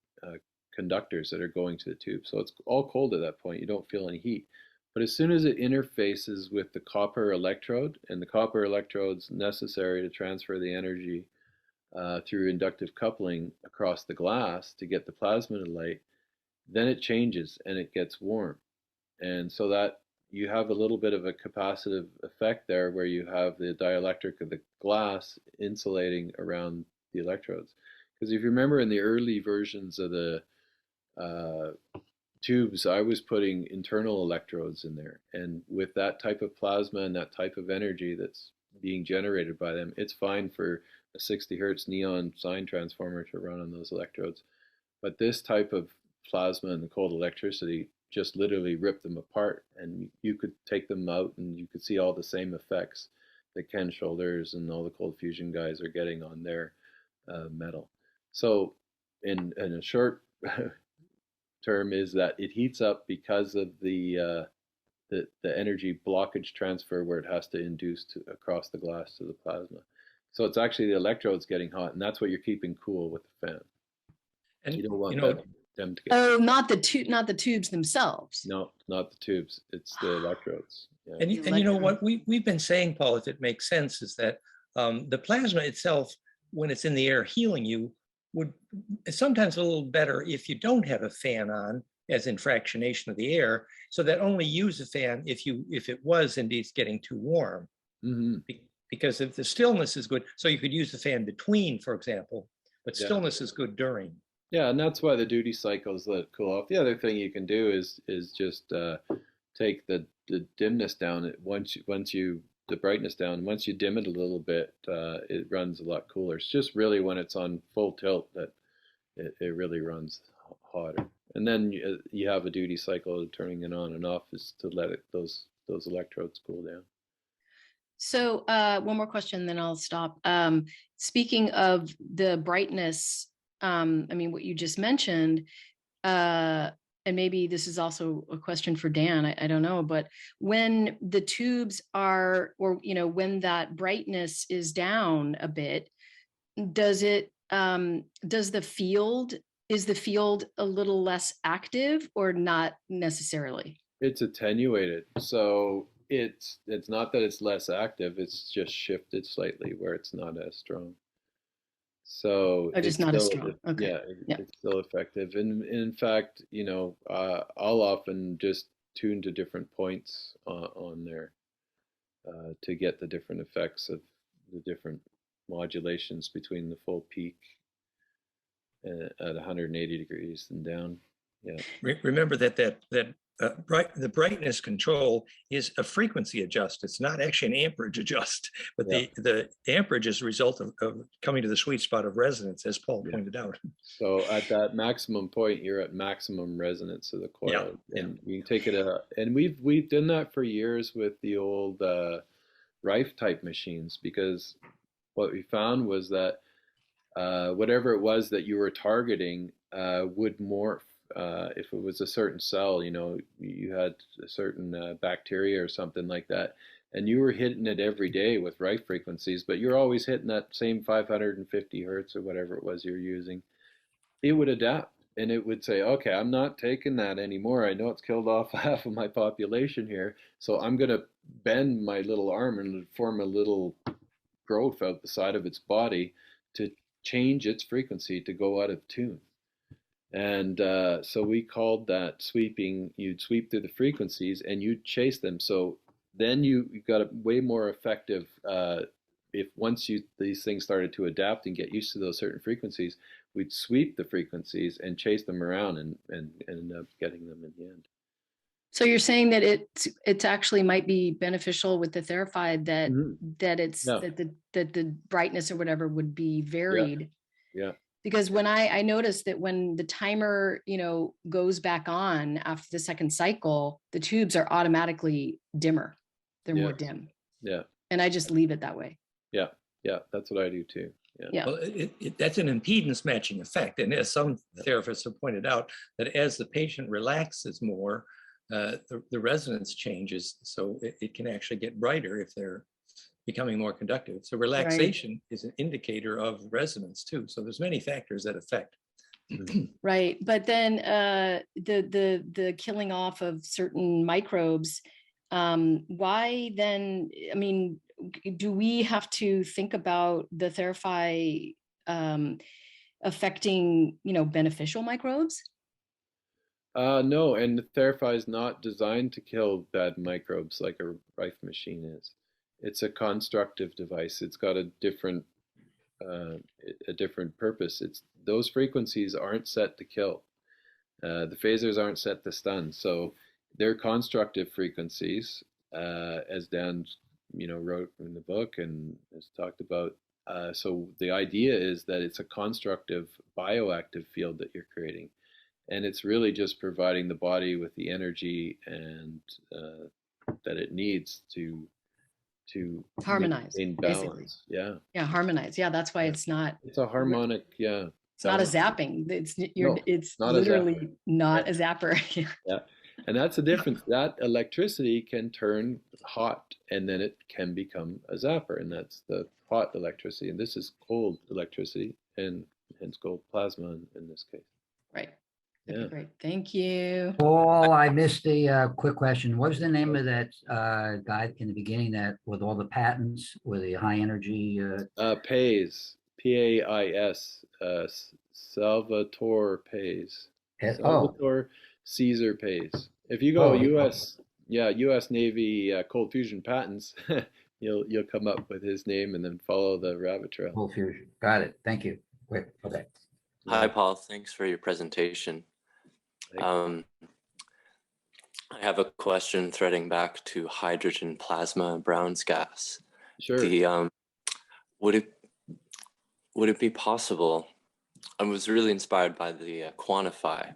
conductors that are going to the tube. So it's all cold at that point. You don't feel any heat. But as soon as it interfaces with the copper electrode, and the copper electrode's necessary to transfer the energy through inductive coupling across the glass to get the plasma to light, then it changes and it gets warm. And so that you have a little bit of a capacitive effect there, where you have the dielectric of the glass insulating around the electrodes. Because if you remember in the early versions of the tubes, I was putting internal electrodes in there. And with that type of plasma and that type of energy that's being generated by them, it's fine for a 60 hertz neon sine transformer to run on those electrodes. But this type of plasma and the cold electricity just literally rip them apart, and you could take them out and you could see all the same effects that Ken Shoulders and all the cold fusion guys are getting on their metal. So in a short term is that it heats up because of the energy blockage transfer, where it has to induce across the glass to the plasma. So it's actually the electrodes getting hot, and that's what you're keeping cool with the fan. And you don't want them to get. Oh, not the tubes themselves. No, not the tubes. It's the electrodes. Yeah. And you know what we've been saying, Paul, if it makes sense, is that the plasma itself, when it's in the air healing you, would sometimes a little better if you don't have a fan on, as in fractionation of the air, so that only use a fan if it was indeed getting too warm. Mm-hmm. because if the stillness is good, so you could use the fan between, for example, but Yeah. stillness is good during. Yeah, and that's why the duty cycles let it cool off. The other thing you can do is just take the dimness down. Once you the brightness down, once you dim it a little bit, it runs a lot cooler. It's just really when it's on full tilt that it really runs hotter. And then you have a duty cycle turning it on and off is to let it those electrodes cool down. So one more question, then I'll stop. Speaking of the brightness, I mean, what you just mentioned, and maybe this is also a question for Dan, I don't know, but when the tubes are, or, when that brightness is down a bit, is the field a little less active or not necessarily? It's attenuated, so it's not that it's less active, it's just shifted slightly where it's not as strong. So Or just it's not as still, strong. Okay. yeah, it's still effective. And in fact, I'll often just tune to different points on there to get the different effects of the different modulations between the full peak at 180 degrees and down. Yeah. Remember that the brightness control is a frequency adjust. It's not actually an amperage adjust, but Yeah. the amperage is a result of coming to the sweet spot of resonance, as Paul pointed out. So at that maximum point, you're at maximum resonance of the coil, and you can take it out. And we've done that for years with the old Rife type machines, because what we found was that whatever it was that you were targeting would morph. If it was a certain cell, you had a certain bacteria or something like that, and you were hitting it every day with Rife frequencies, but you're always hitting that same 550 hertz or whatever it was you're using, it would adapt and it would say, okay, I'm not taking that anymore. I know it's killed off half of my population here, so I'm going to bend my little arm and form a little growth out the side of its body to change its frequency to go out of tune. And so we called that sweeping. You'd sweep through the frequencies and you'd chase them. So then you got a way more effective, if once these things started to adapt and get used to those certain frequencies, we'd sweep the frequencies and chase them around and end up getting them in the end. So you're saying that it's actually might be beneficial with the Theraphi that that the brightness or whatever would be varied. Yeah. Because when I noticed that when the timer, goes back on after the second cycle, the tubes are automatically dimmer. They're more dim. Yeah. And I just leave it that way. Yeah. Yeah. That's what I do too. Yeah. Well, that's an impedance matching effect. And as some therapists have pointed out, that as the patient relaxes more, the resonance changes. So it can actually get brighter if they're becoming more conductive. So relaxation is an indicator of resonance too. So there's many factors that affect. Right. But then the killing off of certain microbes, why then, I mean, do we have to think about the Theraphi affecting, beneficial microbes? No, and the Theraphi is not designed to kill bad microbes like a Rife machine is. It's a constructive device. It's got a different purpose. Those frequencies aren't set to kill. The phasers aren't set to stun. So they're constructive frequencies, as Dan, wrote in the book and has talked about. So the idea is that it's a constructive bioactive field that you're creating, and it's really just providing the body with the energy and that it needs to harmonize in balance. basically. Yeah, harmonize. Yeah, that's why it's not. It's a harmonic. Yeah. It's not a zapping. It's not literally not a zapper. Yeah, and that's the difference. That electricity can turn hot, and then it can become a zapper, and that's the hot electricity. And this is cold electricity, and hence cold plasma in this case. Right. Okay, great. Thank you. Paul, I missed the quick question. What was the name of that guy in the beginning that with all the patents with the high energy? Pays, P-A-I-S, Salvatore Pays. Salvatore Caesar Pays. If you go U.S. Navy cold fusion patents, you'll come up with his name and then follow the rabbit trail. Full fusion. Got it. Thank you. Quick. Okay. Hi, Paul. Thanks for your presentation. Hey. I have a question threading back to hydrogen plasma Brown's gas. Sure. The would it be possible? I was really inspired by the quantify,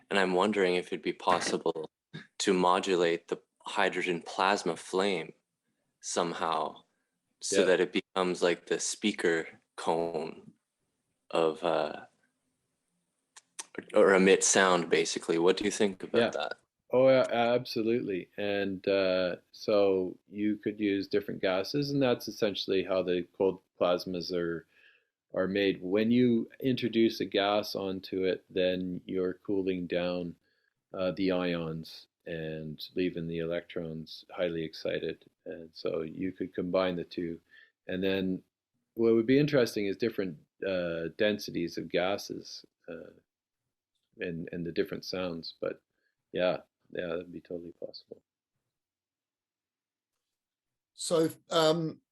and I'm wondering if it'd be possible to modulate the hydrogen plasma flame somehow, so Yeah. that it becomes like the speaker cone of or emit sound, basically. What do you think about Yeah. that? Oh, absolutely. And so you could use different gases, and that's essentially how the cold plasmas are made. When you introduce a gas onto it, then you're cooling down the ions and leaving the electrons highly excited. And so you could combine the two. And then what would be interesting is different densities of gases and the different sounds. But yeah, that'd be totally possible. So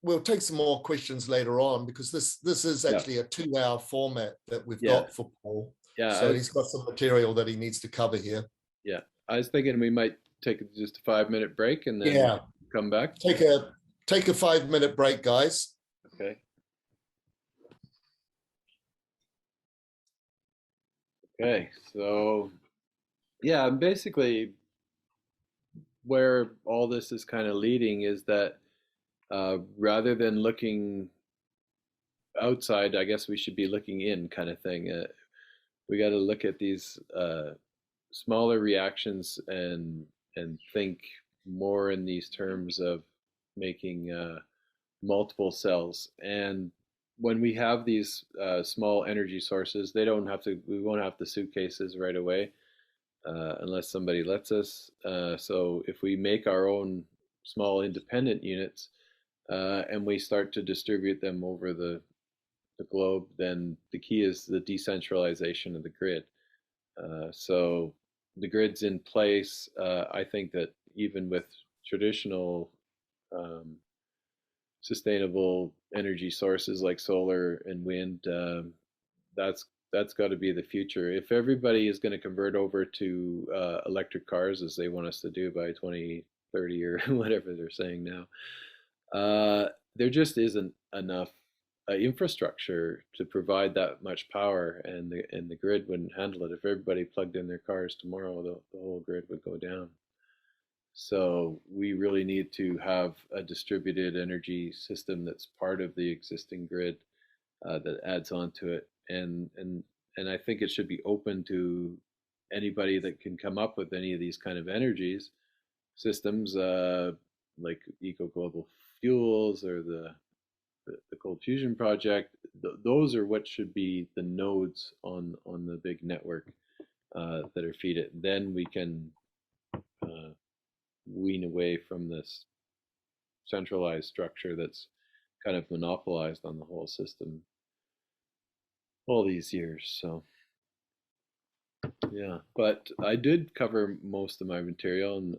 we'll take some more questions later on, because this is actually a 2-hour format that we've got for Paul. Yeah. So he's got some material that he needs to cover here. Yeah. I was thinking we might take just a 5-minute break and then come back. Take a 5-minute break, guys. Okay. Okay. So yeah, basically where all this is kind of leading is that rather than looking outside, I guess we should be looking in, kind of thing. We got to look at these smaller reactions and think more in these terms of making multiple cells. And when we have these small energy sources, we won't have the suitcases right away unless somebody lets us. So if we make our own small independent units and we start to distribute them over the globe, then the key is the decentralization of the grid. So the grid's in place. I think that even with traditional sustainable energy sources like solar and wind, that's got to be the future. If everybody is going to convert over to electric cars, as they want us to do by 2030 or whatever they're saying now, there just isn't enough infrastructure to provide that much power, and the grid wouldn't handle it. If everybody plugged in their cars tomorrow, the whole grid would go down. So we really need to have a distributed energy system that's part of the existing grid that adds on to it, and I think it should be open to anybody that can come up with any of these kind of energies systems, like Eco Global Fuels or the Cold Fusion Project. Those are what should be the nodes on the big network that are feed it. Then we can wean away from this centralized structure that's kind of monopolized on the whole system all these years. So yeah, but I did cover most of my material, and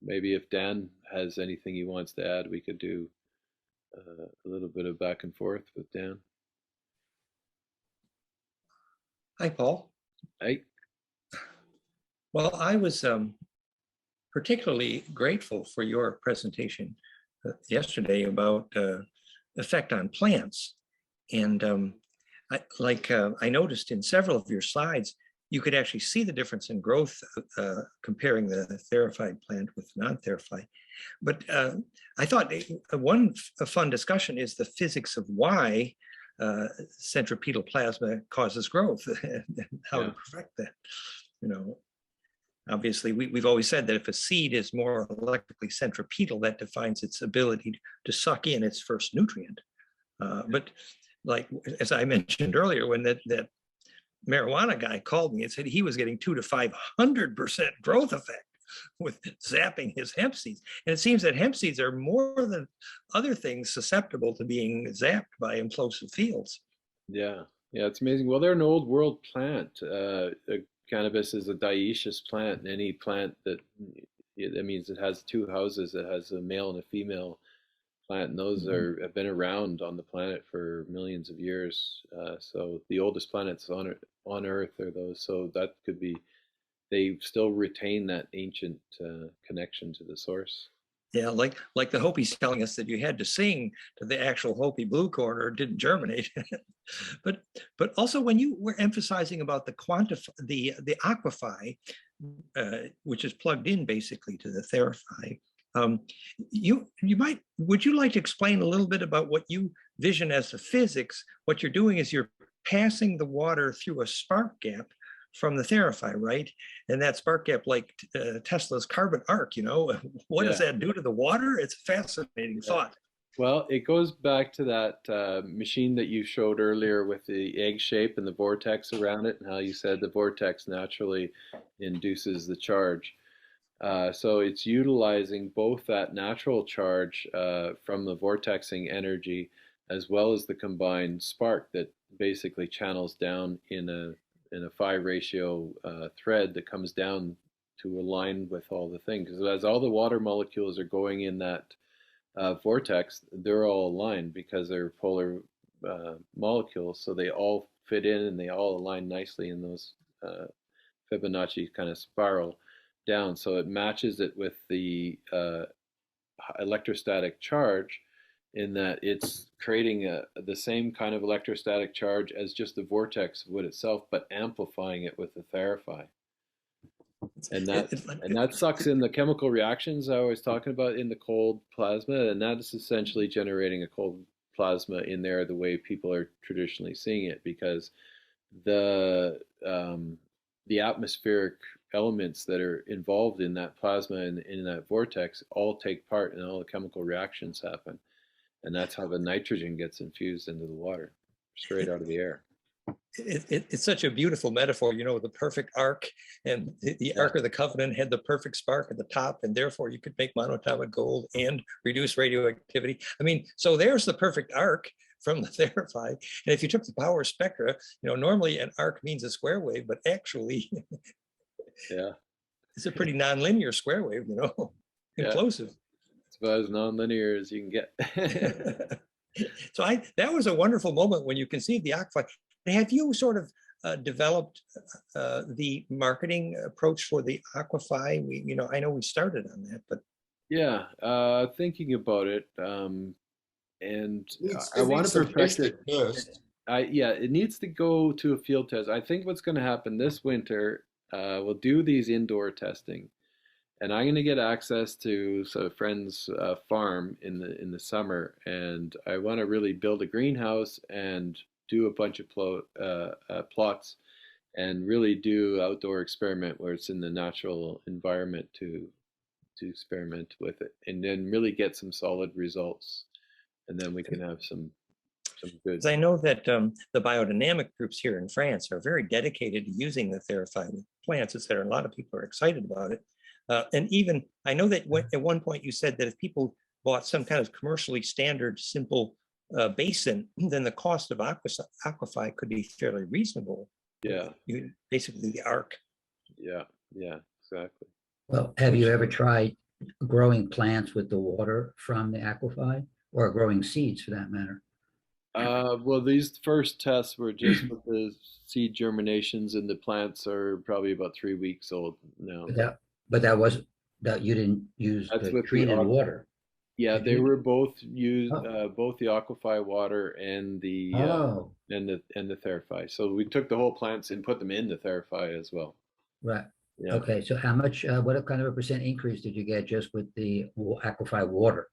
maybe if Dan has anything he wants to add, we could do a little bit of back and forth with Dan. Hi, Paul. Hey. Well, I was particularly grateful for your presentation yesterday about effect on plants. And I noticed in several of your slides, you could actually see the difference in growth comparing the therified plant with non-therified. But I thought one fun discussion is the physics of why centripetal plasma causes growth and how to perfect that. You know, obviously, we've always said that if a seed is more electrically centripetal, that defines its ability to suck in its first nutrient. But like, as I mentioned earlier, when that marijuana guy called me and said he was getting 200 to 500% growth effect with zapping his hemp seeds. And it seems that hemp seeds are more than other things susceptible to being zapped by implosive fields. Yeah, it's amazing. Well, they're an old world plant. Cannabis is a dioecious plant, and any plant that means it has two houses, it has a male and a female plant, and those have been around on the planet for millions of years. So the oldest planets on Earth are those. So that could be, they still retain that ancient connection to the source. Yeah, like the Hopi's telling us that you had to sing to the actual Hopi blue corn or it didn't germinate. but also when you were emphasizing about the Aquifer, which is plugged in basically to the Theraphi, would you like to explain a little bit about what you vision as the physics? What you're doing is you're passing the water through a spark gap from the Theraphi, right? And that spark gap, like Tesla's carbon arc, what does that do to the water? It's a fascinating thought. Well, it goes back to that machine that you showed earlier with the egg shape and the vortex around it, and how you said the vortex naturally induces the charge. So it's utilizing both that natural charge from the vortexing energy, as well as the combined spark that basically channels down in a phi ratio thread that comes down to align with all the things. Because as all the water molecules are going in that vortex, they're all aligned because they're polar molecules, so they all fit in and they all align nicely in those Fibonacci kind of spiral down. So it matches it with the electrostatic charge, in that it's creating the same kind of electrostatic charge as just the vortex would itself, but amplifying it with the Theraphi. And that sucks in the chemical reactions I was talking about in the cold plasma, and that is essentially generating a cold plasma in there the way people are traditionally seeing it, because the atmospheric elements that are involved in that plasma and in that vortex all take part, and all the chemical reactions happen. And that's how the nitrogen gets infused into the water, straight out of the air. It's such a beautiful metaphor, the perfect arc, and the Ark of the Covenant had the perfect spark at the top, and therefore you could make monatomic gold and reduce radioactivity. I mean, so there's the perfect arc from the Theraphi. And if you took the power spectra, normally an arc means a square wave, but actually, it's a pretty nonlinear square wave, implosive. It's about as nonlinear as you can get. So that was a wonderful moment when you conceived the Aquifer. Have you sort of developed the marketing approach for the Aquifer? I know we started on that, but thinking about it, and I It want needs to to perfect test it. it first. It needs to go to a field test. I think what's going to happen this winter, we'll do these indoor testing, and I'm going to get access to a friend's farm in the summer, and I want to really build a greenhouse and do a bunch of plots, and really do outdoor experiment where it's in the natural environment to experiment with it, and then really get some solid results, and then we can have some good. I know that the biodynamic groups here in France are very dedicated to using the Theraphi with plants, etc. A lot of people are excited about it. And even, I know that at one point you said that if people bought some kind of commercially standard, simple basin, then the cost of Aquifer could be fairly reasonable. Basically the arc. Yeah, exactly. Well, have you ever tried growing plants with the water from the Aquifer, or growing seeds for that matter? Well, these first tests were just with the seed germinations, and the plants are probably about 3 weeks old now. But that you didn't use the treated water. Yeah, they were both used, both the Aquifer water and the Theraphi. So we took the whole plants and put them in the Theraphi as well. Right. Yeah. Okay. So how much? What kind of a percent increase did you get just with the Aquifer water?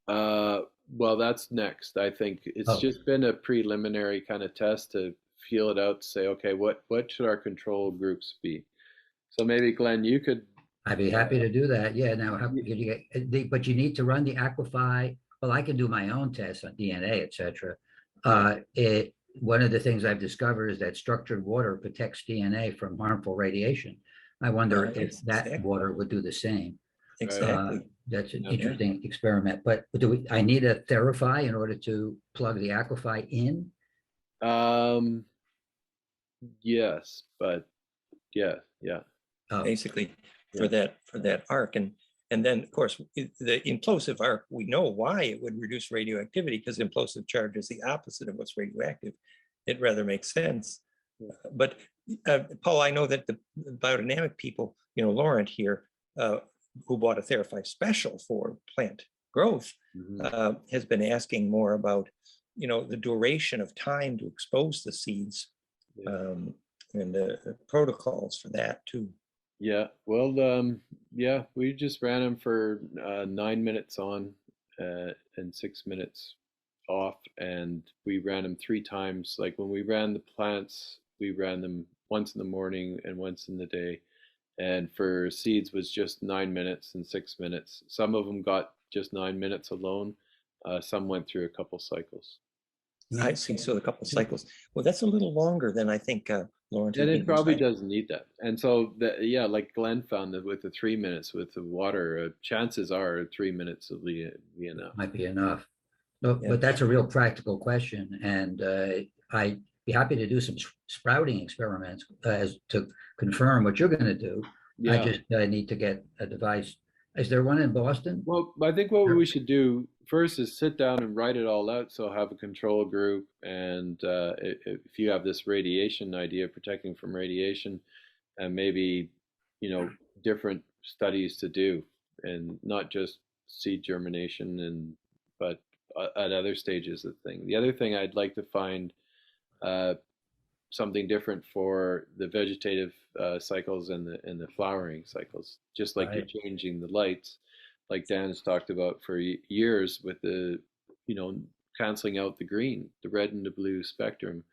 Well, that's next. I think it's just been a preliminary kind of test to feel it out, to say, okay, what should our control groups be? So maybe Glenn, you could. I'd be happy to do that. Yeah. Now, how could you get? But you need to run the Aquifer. Well, I can do my own tests on DNA, etc. One of the things I've discovered is that structured water protects DNA from harmful radiation. I wonder if that water would do the same. Exactly. That's an interesting experiment. But I need a Theraphi in order to plug the Aquifer in? Yes, but yeah. Basically, for that arc. And And then, of course, the implosive arc, we know why it would reduce radioactivity, because implosive charge is the opposite of what's radioactive. It rather makes sense. But Paul, I know that the biodynamic people, Laurent here, who bought a Theraphi special for plant growth, has been asking more about, the duration of time to expose the seeds, and the protocols for that too. Yeah, well, yeah, we just ran them for 9 minutes on and 6 minutes off, and we ran them 3 times. Like when we ran the plants, we ran them once in the morning and once in the day. And for seeds was just 9 minutes and 6 minutes. Some of them got just 9 minutes alone. Some went through a couple cycles. I see. So a couple cycles. Well, that's a little longer than I think Laurent. And it probably doesn't need that. And so, yeah, like Glenn found that with the 3 minutes with the water, chances are 3 minutes will be enough. Might be enough. No, but that's a real practical question, and I'd be happy to do some sprouting experiments as to confirm what you're going to do. Yeah. I just need to get a device. Is there one in Boston? Well, I think what we should do first is sit down and write it all out. So have a control group, and if you have this radiation idea, protecting from radiation, and maybe different studies to do, and not just seed germination, but at other stages of the thing. The other thing I'd like to find something different for the vegetative cycles and the flowering cycles, just like you're changing the lights, like Dan's talked about for years with the, canceling out the green, the red and the blue spectrum,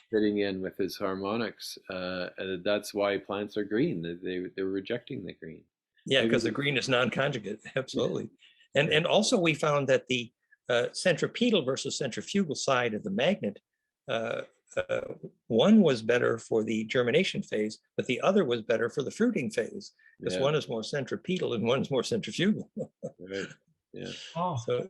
fitting in with his harmonics. And that's why plants are green. They're rejecting the green. Yeah, because the green is non-conjugate. Absolutely. And also we found that the centripetal versus centrifugal side of the magnet, one was better for the germination phase, but the other was better for the fruiting phase, because one is more centripetal and one is more centrifugal. Right. Yeah. So,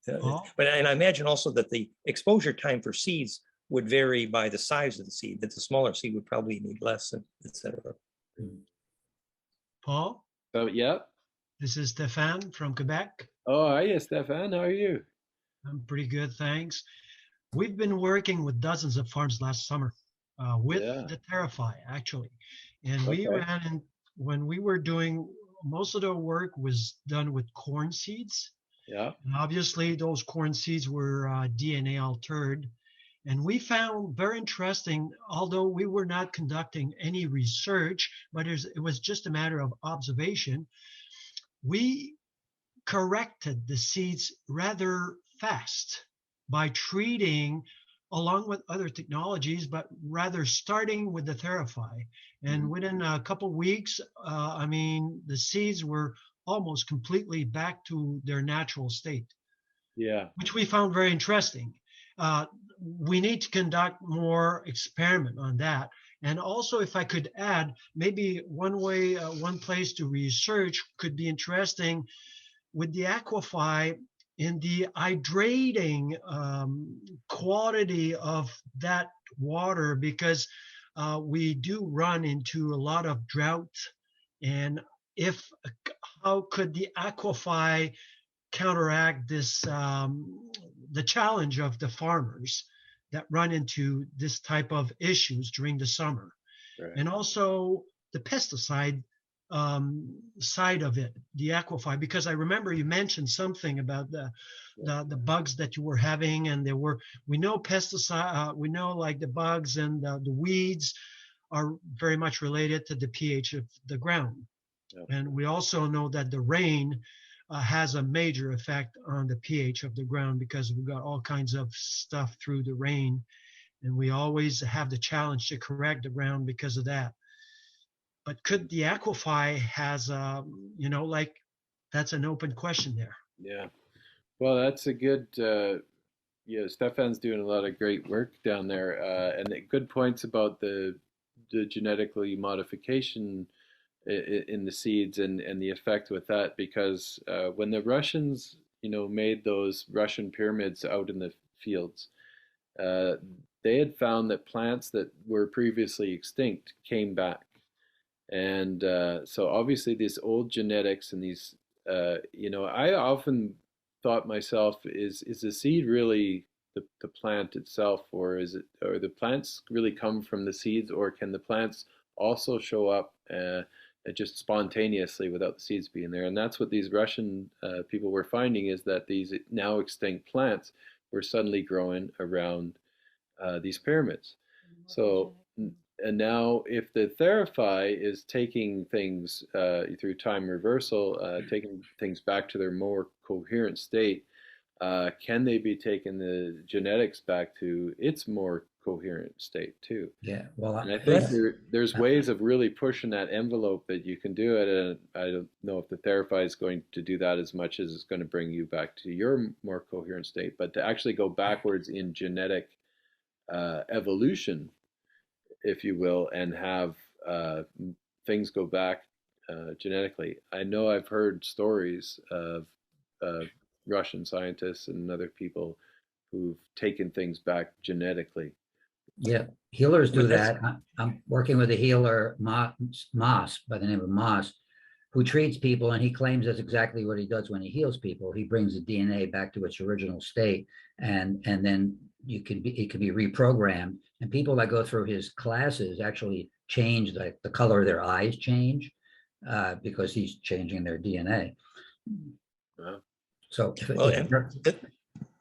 but and I imagine also that the exposure time for seeds would vary by the size of the seed. That the smaller seed would probably need less, etc. Paul? So yeah. This is Stéphane from Quebec. Oh, hi, Stéphane. How are you? I'm pretty good, thanks. We've been working with dozens of farms last summer with the Theraphi, actually. And we ran in, when we were doing, most of the work was done with corn seeds. Yeah. And obviously, those corn seeds were DNA altered. And we found very interesting, although we were not conducting any research, but it was just a matter of observation, we corrected the seeds rather fast by treating along with other technologies, but rather starting with the Theraphi. And within a couple of weeks, the seeds were almost completely back to their natural state. Yeah. Which we found very interesting. We need to conduct more experiment on that. And also, if I could add, maybe one place to research could be interesting with the Aquifer in the hydrating quality of that water, because we do run into a lot of drought. And how could the Aquifer counteract this, the challenge of the farmers that run into this type of issues during the summer? Right. And also the pesticide side of it, the Aquifer, because I remember you mentioned something about the bugs that you were having, and we know pesticide, we know like the bugs and the weeds are very much related to the pH of the ground. Yep. And we also know that the rain has a major effect on the pH of the ground, because we've got all kinds of stuff through the rain, and we always have the challenge to correct the ground because of that. But could the Aquifer has, that's an open question there. Yeah. Well, that's a good, Stéphane's doing a lot of great work down there, and good points about the genetically modification in the seeds and the effect with that, because when the Russians, made those Russian pyramids out in the fields, they had found that plants that were previously extinct came back. And so obviously this old genetics and these, I often thought myself, is the seed really the plant itself, or the plants really come from the seeds, or can the plants also show up just spontaneously without the seeds being there? And that's what these Russian people were finding, is that these now extinct plants were suddenly growing around these pyramids. So, and now if the Theraphi is taking things through time reversal, taking things back to their more coherent state, can they be taking the genetics back to its more coherent state too? Yeah, well, and I think there's ways of really pushing that envelope that you can do it. And I don't know if the Theraphi is going to do that as much as it's going to bring you back to your more coherent state, but to actually go backwards in genetic evolution, if you will, and have things go back genetically. I know I've heard stories of Russian scientists and other people who've taken things back genetically. Yeah, healers do that. I'm working with a healer, Moss, by the name of Moss, who treats people, and he claims that's exactly what he does when he heals people. He brings the DNA back to its original state, and then it can be reprogrammed. And people that go through his classes actually change, the color of their eyes change because he's changing their DNA. Wow. So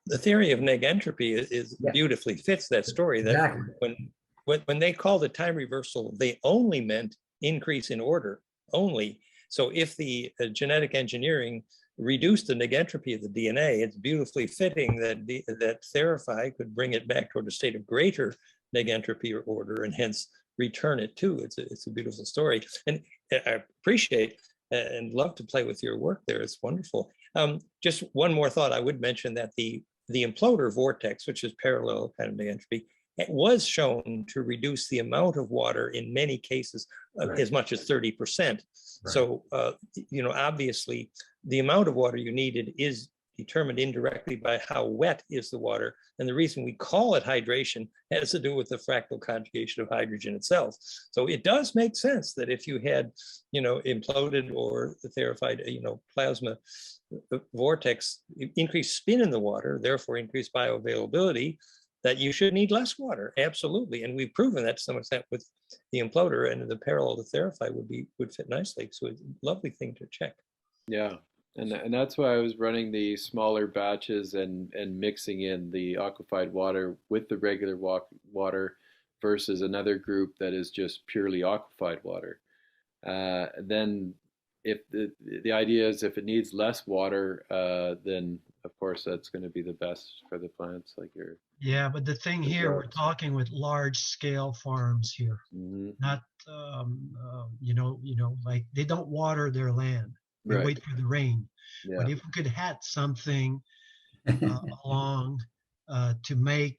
the theory of negentropy is beautifully fits that story. That exactly. when they called it time reversal, they only meant increase in order only. So if the genetic engineering reduced the negentropy of the DNA, it's beautifully fitting that Theraphi could bring it back toward a state of greater negentropy or order, and hence return it to. It's a beautiful story, and I appreciate and love to play with your work there. It's wonderful. Just one more thought. I would mention that the Imploder Vortex, which is parallel kind of negentropy, it was shown to reduce the amount of water in many cases as much as 30%. Right. So, obviously, the amount of water you needed is determined indirectly by how wet is the water. And the reason we call it hydration has to do with the fractal conjugation of hydrogen itself. So it does make sense that if you had, imploded or the Theraphi, plasma vortex, increased spin in the water, therefore increased bioavailability, that you should need less water. Absolutely. And we've proven that to some extent with the Imploder, and the parallel to Theraphi would fit nicely. So it's a lovely thing to check. Yeah. And that's why I was running the smaller batches and mixing in the aquified water with the regular water versus another group that is just purely aquified water. Then if the idea is if it needs less water, then of course that's going to be the best for the plants, like your. Yeah, but the thing here, we're talking with large scale farms here, not like they don't water their land. They wait for the rain. Yeah. But if we could have something along to make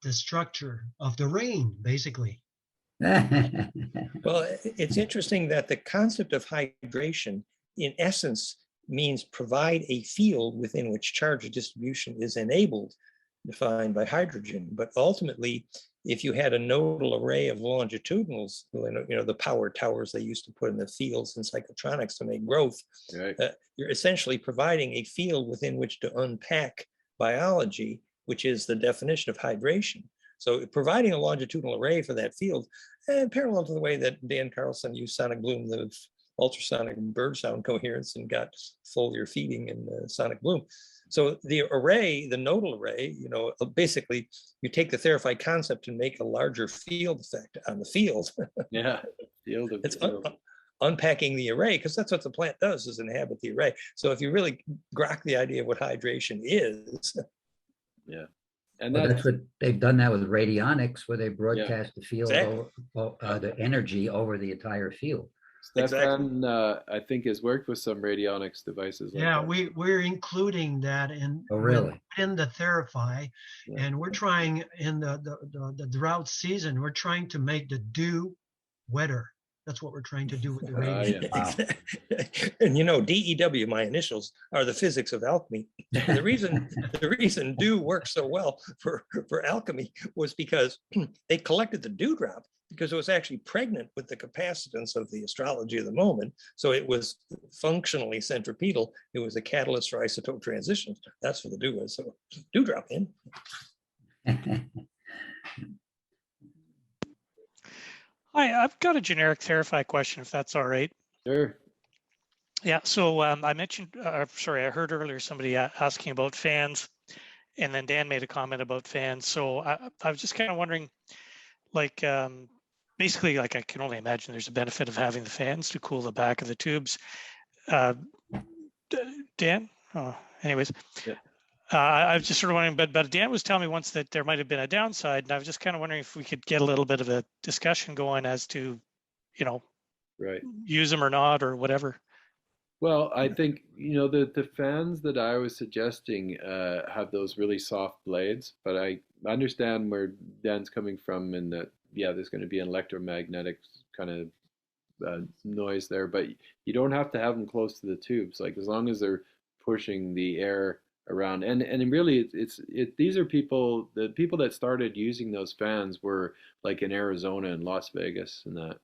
the structure of the rain, basically. Well, it's interesting that the concept of hydration, in essence, means provide a field within which charge distribution is enabled, defined by hydrogen. But ultimately, if you had a nodal array of longitudinals, the power towers they used to put in the fields in psychotronics to make growth, you're essentially providing a field within which to unpack biology, which is the definition of hydration. So providing a longitudinal array for that field, parallel to the way that Dan Carlson used sonic bloom, the ultrasonic bird sound coherence, and got foliar feeding in sonic bloom. So the array, the nodal array, basically you take the Theraphi concept and make a larger field effect on the field. Yeah, field of it's unpacking the array, because that's what the plant does, is inhabit the array. So if you really grok the idea of what hydration is. Yeah. And that's what they've done that with radionics, where they broadcast the field, the energy over the entire field. Stefan, I think, has worked with some radionics devices. Like that. We're including that in the Theraphi, and we're trying in the drought season. We're trying to make the dew wetter. That's what we're trying to do with the radio. And DEW, my initials, are the physics of alchemy. And the reason dew works so well for alchemy was because they collected the dewdrop because it was actually pregnant with the capacitance of the astrology of the moment. So it was functionally centripetal. It was a catalyst for isotope transitions. That's what the do was. So do drop in. Hi, I've got a generic Theraphi question, if that's all right. Sure. Yeah, so I mentioned, sorry, I heard earlier somebody asking about fans, and then Dan made a comment about fans. So I was just kind of wondering, like, basically, like I can only imagine there's a benefit of having the fans to cool the back of the tubes. Dan? Oh, anyways. Yeah. I was just sort of wondering, but Dan was telling me once that there might have been a downside, and I was just kind of wondering if we could get a little bit of a discussion going as to, you know, Right. use them or not or whatever. Well, I think, the fans that I was suggesting have those really soft blades, but I understand where Dan's coming from in that, yeah, there's going to be an electromagnetic kind of noise there, but you don't have to have them close to the tubes. Like, as long as they're pushing the air around, and really these are the people that started using those fans were like in Arizona and Las Vegas and that.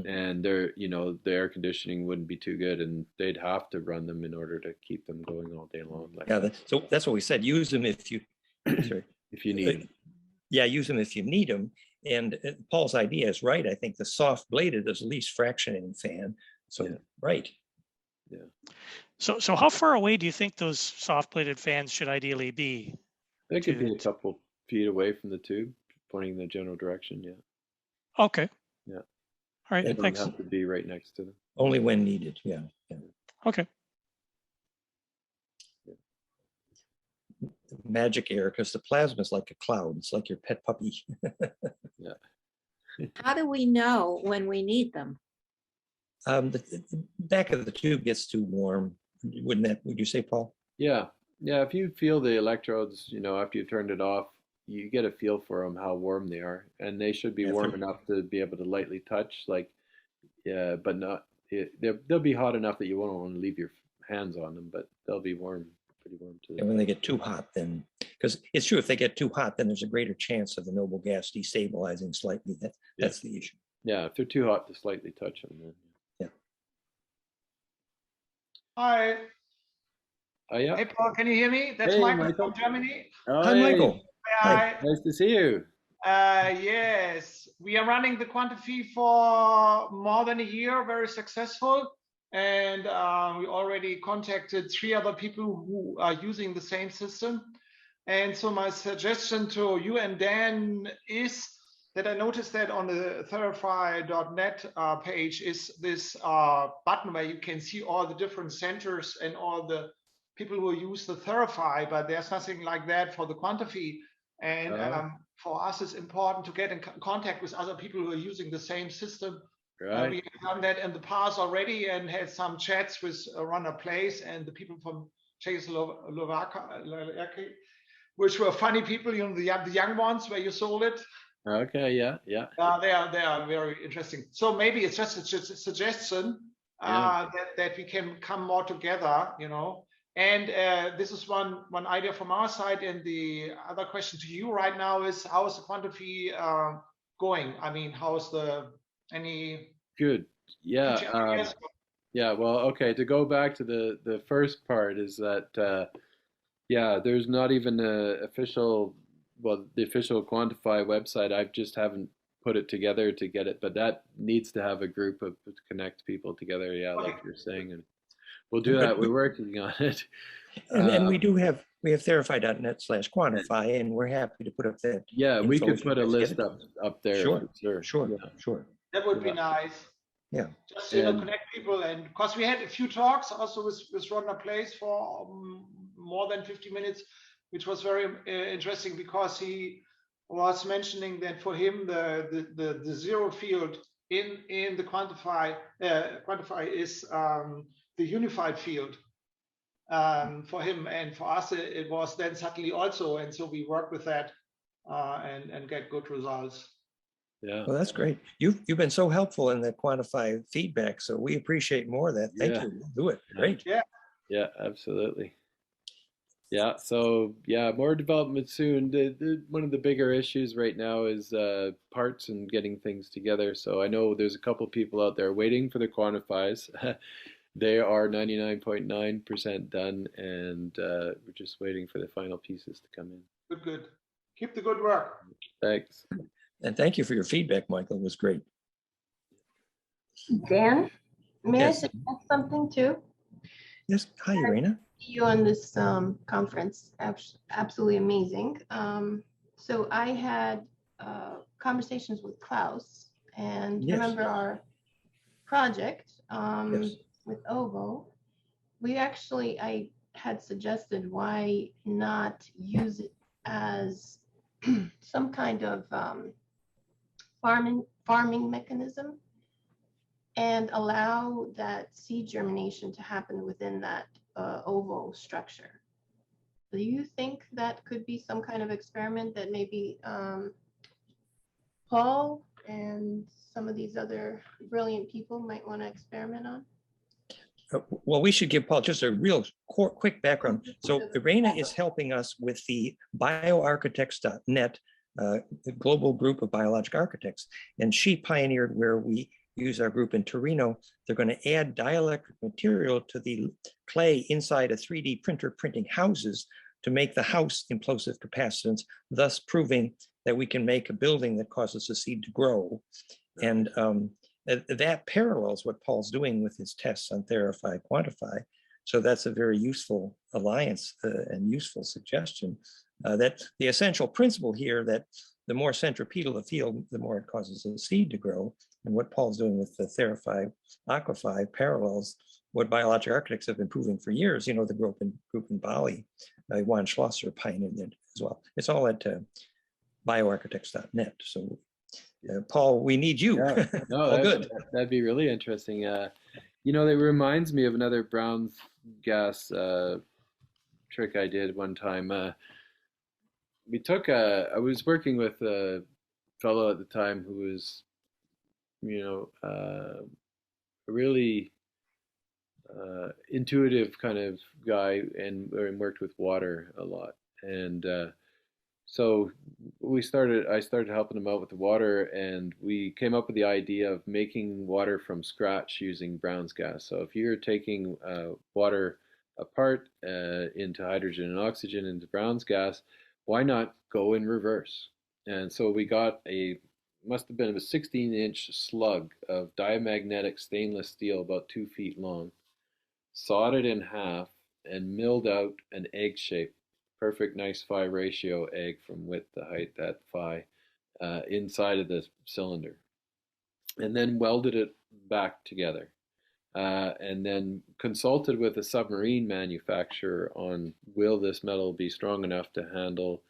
And they're, the air conditioning wouldn't be too good, and they'd have to run them in order to keep them going all day long. Like, yeah, so that's what we said. Use them if you, sorry, if you need them. Yeah, use them if you need them. And Paul's idea is right. I think the soft bladed is the least fractionating fan. So Yeah. Right. Yeah. So how far away do you think those soft bladed fans should ideally be? They could be a couple feet away from the tube, pointing in the general direction. Yeah. Okay. Yeah. All right. They don't Thanks. have to be right next to them. Only when needed. Yeah. Okay. Magic air, because the plasma is like a cloud. It's like your pet puppy. Yeah. How do we know when we need them? The back of the tube gets too warm. Would you say, Paul? Yeah. Yeah. If you feel the electrodes, after you turned it off, you get a feel for them, how warm they are, and they should be warm enough to be able to lightly touch, but not, they'll be hot enough that you won't want to leave your hands on them, but they'll be pretty warm too. And when they get too hot, then, because it's true, if they get too hot, then there's a greater chance of the noble gas destabilizing slightly. That's the issue. Yeah, if they're too hot to slightly touch them, then. Yeah. Hi. Yeah. Hey, Paul, can you hear me? That's Michael from Germany. Oh, Hi, Michael. Hi. Nice to see you. Yes, we are running the Conductivity for more than a year, very successful. And we already contacted 3 other people who are using the same system. And so my suggestion to you and Dan is that I noticed that on the Theraphi.net page is this button where you can see all the different centers and all the people who use the Theraphi, but there's nothing like that for the Conductivity. And for us, it's important to get in contact with other people who are using the same system. Right. We have done that in the past already and had some chats with Runner Place and the people from Czechoslovakia, which were funny people, the young ones where you sold it. Okay, yeah. They are very interesting. So maybe it's just a suggestion that we can come more together, And this is one idea from our side. And the other question to you right now is, how is the Conductivity going? I mean, how is any good? Yeah. Yeah. Well, okay. To go back to the first part is that there's not even the official Quantify website. I just haven't put it together to get it, but that needs to have a group of to connect people together. Yeah, okay. Like you're saying, and we'll do that. We're working on it. And we have Theraphi.net/quantify, and we're happy to put up that. Yeah, we could put a list up there. Sure. That would be nice. Yeah. Just connect people, and because we had a few talks also with Runner Place for more than 50 minutes, which was very interesting because he was mentioning that for him the zero field in the Quantify is the unified field for him, and for us it was then subtly also, and so we work with that and get good results. Yeah. Well, that's great. You've been so helpful in the Quantify feedback, so we appreciate more of that. Thank you. We'll do it. Great. Yeah. Yeah, absolutely. Yeah, so yeah, more development soon. One of the bigger issues right now is parts and getting things together. So I know there's a couple people out there waiting for the quantifies. They are 99.9% done, and we're just waiting for the final pieces to come in. Good, good. Keep the good work. Thanks. And thank you for your feedback, Michael. It was great. Dan, may Yes. I suggest something too? Yes. Hi, Irina. You on this conference, absolutely amazing. So I had conversations with Klaus, and Yes. remember our project with OVO. I had suggested why not use it as some kind of farming mechanism and allow that seed germination to happen within that oval structure. Do you think that could be some kind of experiment that maybe Paul and some of these other brilliant people might want to experiment on? Well, we should give Paul just a real quick background. So Irina is helping us with the bioarchitects.net, the global group of biologic architects. And she pioneered where we use our group in Torino. They're going to add dielectric material to the clay inside a 3D printer printing houses to make the house implosive capacitance, thus proving that we can make a building that causes a seed to grow. And that parallels what Paul's doing with his tests on Theraphi Quantify. So that's a very useful alliance and useful suggestion that the essential principle here that the more centripetal the field, the more it causes a seed to grow. And what Paul's doing with the Theraphi Aquifer parallels what biologic architects have been proving for years. You know, the group in Bali, Juan Schlosser pioneered that as well. It's all at bioarchitects.net. So Paul, we need you. Yeah. No, that'd be really interesting. You know, it reminds me of another Brown's gas trick I did one time. I was working with a fellow at the time who was, you know, a really intuitive kind of guy and worked with water a lot. And so I started helping him out with the water, and we came up with the idea of making water from scratch using Brown's gas. So if you're taking water apart into hydrogen and oxygen into Brown's gas, why not go in reverse? And so we got must have been a 16-inch slug of diamagnetic stainless steel about 2 feet long, sawed it in half, and milled out an egg shape. Perfect nice phi ratio egg from width to height, that phi, inside of the cylinder. And then welded it back together. And then consulted with a submarine manufacturer on will this metal be strong enough to handle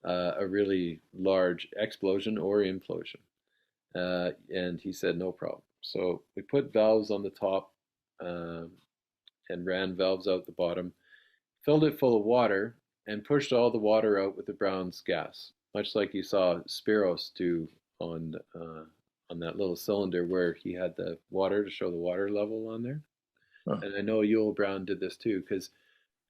a really large explosion or implosion. And he said no problem. So we put valves on the top and ran valves out the bottom, filled it full of water, and pushed all the water out with the Brown's gas, much like you saw Spiros do on that little cylinder where he had the water to show the water level on there. Huh. And I know Yul Brown did this too, because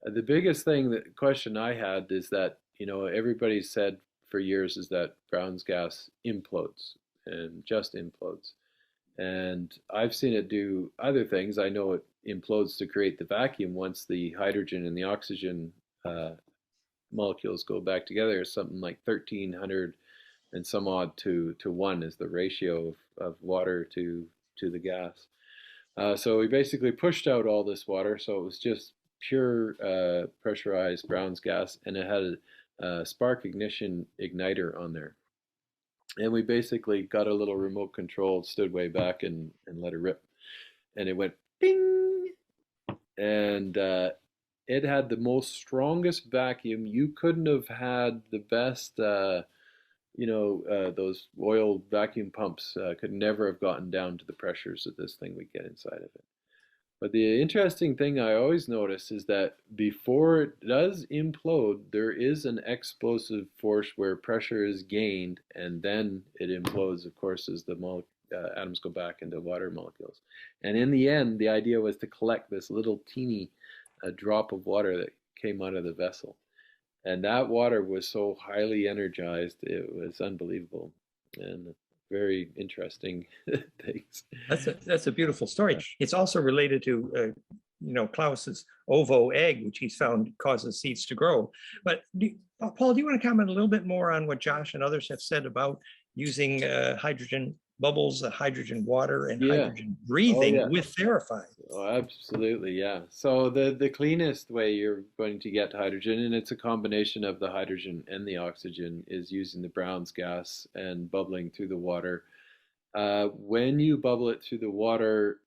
the biggest question I had is that, you know, everybody said for years is that Brown's gas implodes and just implodes. And I've seen it do other things. I know it implodes to create the vacuum once the hydrogen and the oxygen molecules go back together. Something like 1,300 and some odd to 1 is the ratio of water to the gas. So we basically pushed out all this water, so it was just pure pressurized Brown's gas, and it had a spark ignition igniter on there. And we basically got a little remote control, stood way back and let it rip. And it went ding! And it had the most strongest vacuum. You couldn't have had the best, those oil vacuum pumps could never have gotten down to the pressures that this thing would get inside of it. But the interesting thing I always notice is that before it does implode, there is an explosive force where pressure is gained, and then it implodes, of course, as the atoms go back into water molecules. And in the end, the idea was to collect this little teeny drop of water that came out of the vessel. And that water was so highly energized, it was unbelievable and very interesting things. That's a beautiful story. It's also related to Klaus's ovo egg, which he's found causes seeds to grow. But Paul, do you want to comment a little bit more on what Josh and others have said about using hydrogen bubbles, hydrogen water, and hydrogen breathing with Theraphi? Oh, absolutely, yeah. So the cleanest way you're going to get hydrogen, and it's a combination of the hydrogen and the oxygen, is using the Brown's gas and bubbling through the water. When you bubble it through the water,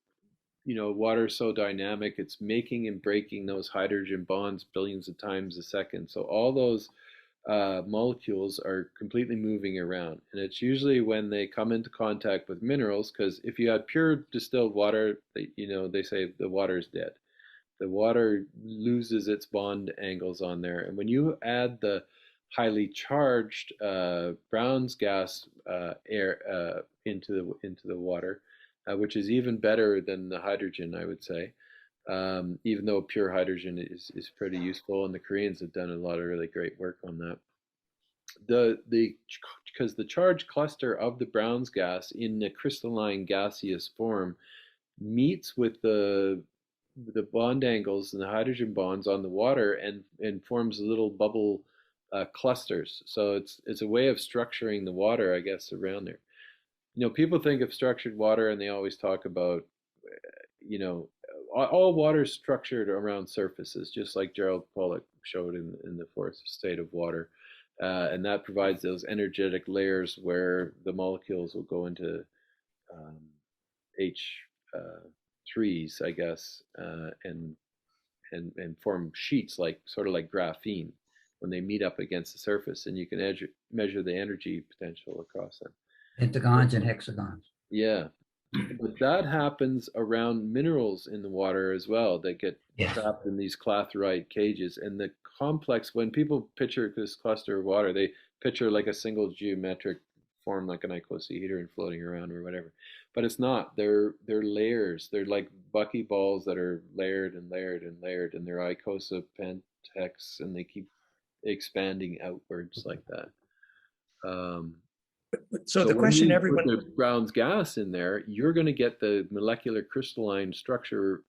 water is so dynamic, it's making and breaking those hydrogen bonds billions of times a second. So all those molecules are completely moving around. And it's usually when they come into contact with minerals, because if you had pure distilled water, they say the water is dead. The water loses its bond angles on there. And when you add the highly charged Brown's gas air into the water, which is even better than the hydrogen, I would say, even though pure hydrogen is pretty useful, and the Koreans have done a lot of really great work on that. Because the charge cluster of the Brown's gas in the crystalline gaseous form meets with the bond angles and the hydrogen bonds on the water and forms little bubble clusters. So it's a way of structuring the water, I guess, around there. People think of structured water and they always talk about, all water is structured around surfaces, just like Gerald Pollack showed in the fourth state of water. And that provides those energetic layers where the molecules will go into H3s, I guess, and form sheets sort of like graphene when they meet up against the surface, and you can measure the energy potential across them. Pentagons and hexagons. Yeah, but that happens around minerals in the water as well that get trapped in these clathrite cages. And the complex, when people picture this cluster of water, they picture like a single geometric form, like an icosahedron floating around or whatever. But it's not. They're layers. They're like buckyballs that are layered and layered and layered, and they're icosapentex, and they keep expanding outwards like that. So the question everyone put the Brown's gas in there, you're going to get the molecular crystalline structure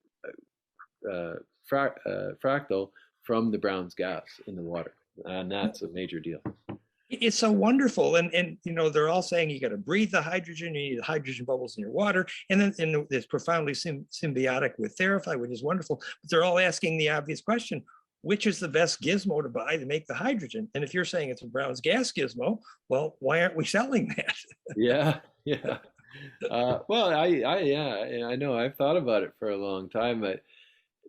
fractal from the Brown's gas in the water, and that's a major deal. It's so wonderful, and they're all saying you got to breathe the hydrogen, you need the hydrogen bubbles in your water, and then it's profoundly symbiotic with Theraphi, which is wonderful. But they're all asking the obvious question: which is the best gizmo to buy to make the hydrogen? And if you're saying it's a Brown's gas gizmo, well, why aren't we selling that? Yeah. Well, I know I've thought about it for a long time, but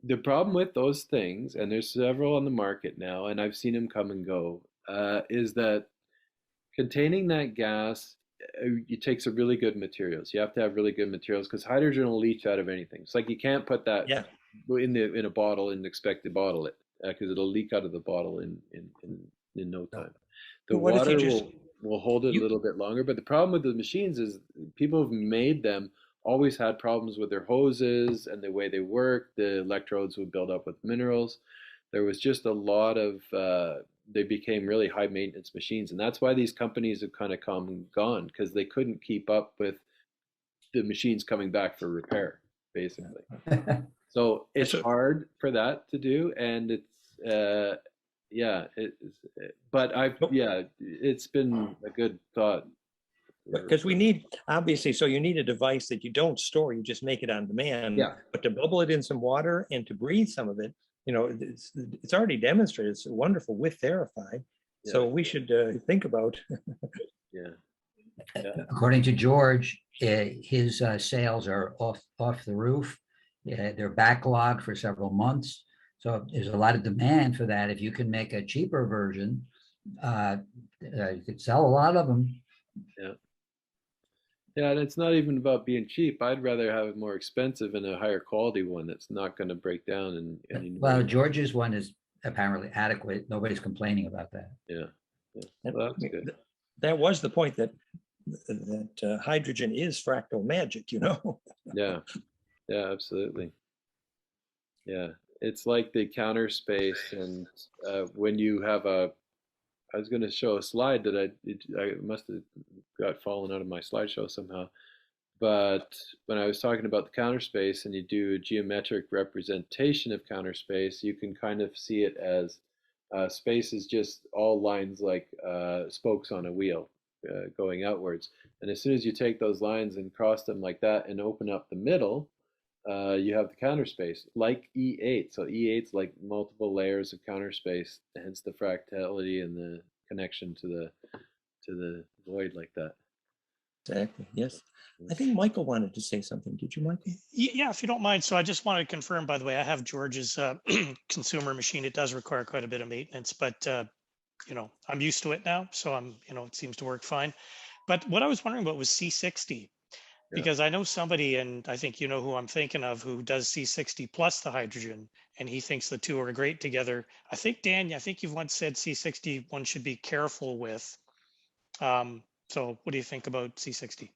the problem with those things, and there's several on the market now, and I've seen them come and go, is that containing that gas, it takes a really good materials. You have to have really good materials because hydrogen will leach out of anything. It's like you can't put that in a bottle and expect to bottle it, because it'll leak out of the bottle in no time. The water will hold it a little bit longer, but the problem with the machines is people have made them always had problems with their hoses and the way they work. The electrodes would build up with minerals. There was just a lot of they became really high maintenance machines, and that's why these companies have kind of come and gone, because they couldn't keep up with the machines coming back for repair, basically. So it's hard for that to do, and it's it's been a good thought. Because we need, obviously, so you need a device that you don't store, you just make it on demand. Yeah. But to bubble it in some water and to breathe some of it, it's already demonstrated. It's wonderful with Theraphi. So we should think about. According to George, his sales are off the roof. They're backlogged for several months. So there's a lot of demand for that. If you can make a cheaper version, you could sell a lot of them. Yeah, and it's not even about being cheap. I'd rather have a more expensive and a higher quality one that's not going to break down. Well, George's one is apparently adequate. Nobody's complaining about that. Well, that's good. That was the point, that hydrogen is fractal magic, Yeah, absolutely. Yeah, it's like the counter space, and when you have I was going to show a slide that I must have got fallen out of my slideshow somehow. But when I was talking about the counter space and you do a geometric representation of counter space, you can kind of see it as space is just all lines like spokes on a wheel going outwards. And as soon as you take those lines and cross them like that and open up the middle, you have the counter space like E8. So E8's like multiple layers of counter space, hence the fractality and the connection to the void like that. Exactly. Yes. I think Michael wanted to say something. Did you, Michael? Yeah, if you don't mind. So I just wanted to confirm, by the way, I have George's consumer machine. It does require quite a bit of maintenance, but you know, I'm used to it now. So you know, it seems to work fine. But what I was wondering about was C60, because I know somebody, and I think you know who I'm thinking of, who does C60 plus the hydrogen, and he thinks the two are great together. I think, Dan, I think you've once said C60 one should be careful with. So what do you think about C60?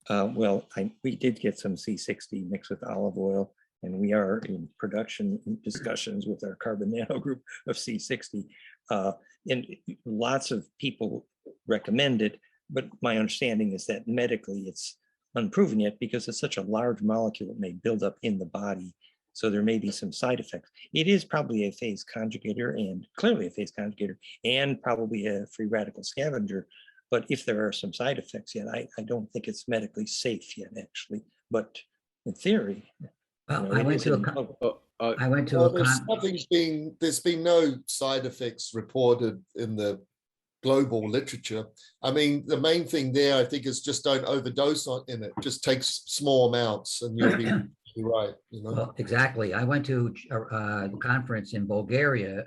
Well, we did get some C60 mixed with olive oil, and we are in production discussions with our carbon nano group of C60. And lots of people recommend it, but my understanding is that medically it's unproven yet because it's such a large molecule, it may build up in the body. So there may be some side effects. It is probably a phase conjugator, and clearly a phase conjugator, and probably a free radical scavenger. But if there are some side effects yet, I don't think it's medically safe yet, actually. But in theory, Well, you know, I went to there's been no side effects reported in the global literature. I mean, the main thing there, I think, is just don't overdose in it. Just take small amounts, and you'll be right. You know. Well, exactly. I went to a conference in Bulgaria,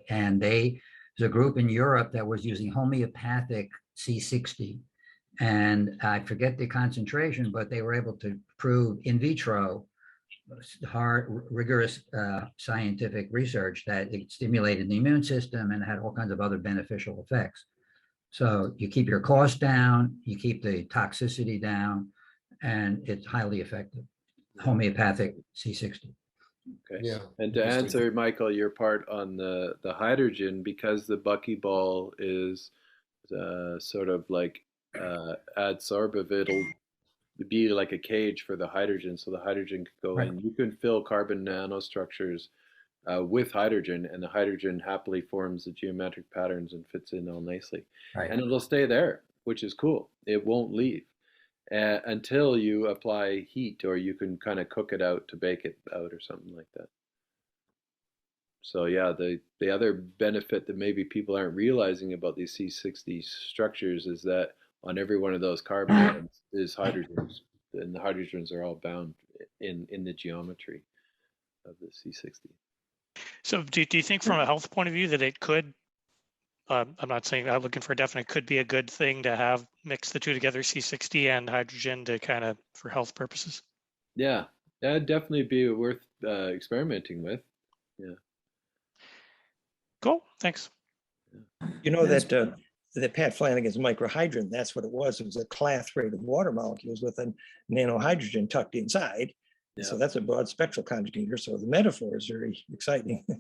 and there's a group in Europe that was using homeopathic C60, and I forget the concentration, but they were able to prove in vitro, hard, rigorous scientific research, that it stimulated the immune system and had all kinds of other beneficial effects. So you keep your cost down, you keep the toxicity down, and it's highly effective. Homeopathic C60. Okay. Yeah. And to answer, Michael, your part on the hydrogen, because the buckyball is sort of like adsorbative, it'll be like a cage for the hydrogen, so the hydrogen could go in. You can fill carbon nanostructures with hydrogen, and the hydrogen happily forms the geometric patterns and fits in all nicely. And it'll stay there, which is cool. It won't leave until you apply heat, or you can kind of cook it out to bake it out or something like that. So yeah, the other benefit that maybe people aren't realizing about these C60 structures is that on every one of those carbon atoms is hydrogens, and the hydrogens are all bound in the geometry of the C60. So do you think from a health point of view that it could, I'm not saying I'm looking for a definite, could be a good thing to have mix the two together, C60 and hydrogen, to kind of for health purposes? Yeah, that'd definitely be worth experimenting with. Yeah. Cool, thanks. You know that Pat Flanagan's microhydrin, that's what it was. It was a clathrate of water molecules with a nanohydrogen tucked inside. Yeah. So that's a broad spectral conjugator. So the metaphor is very exciting. Yeah,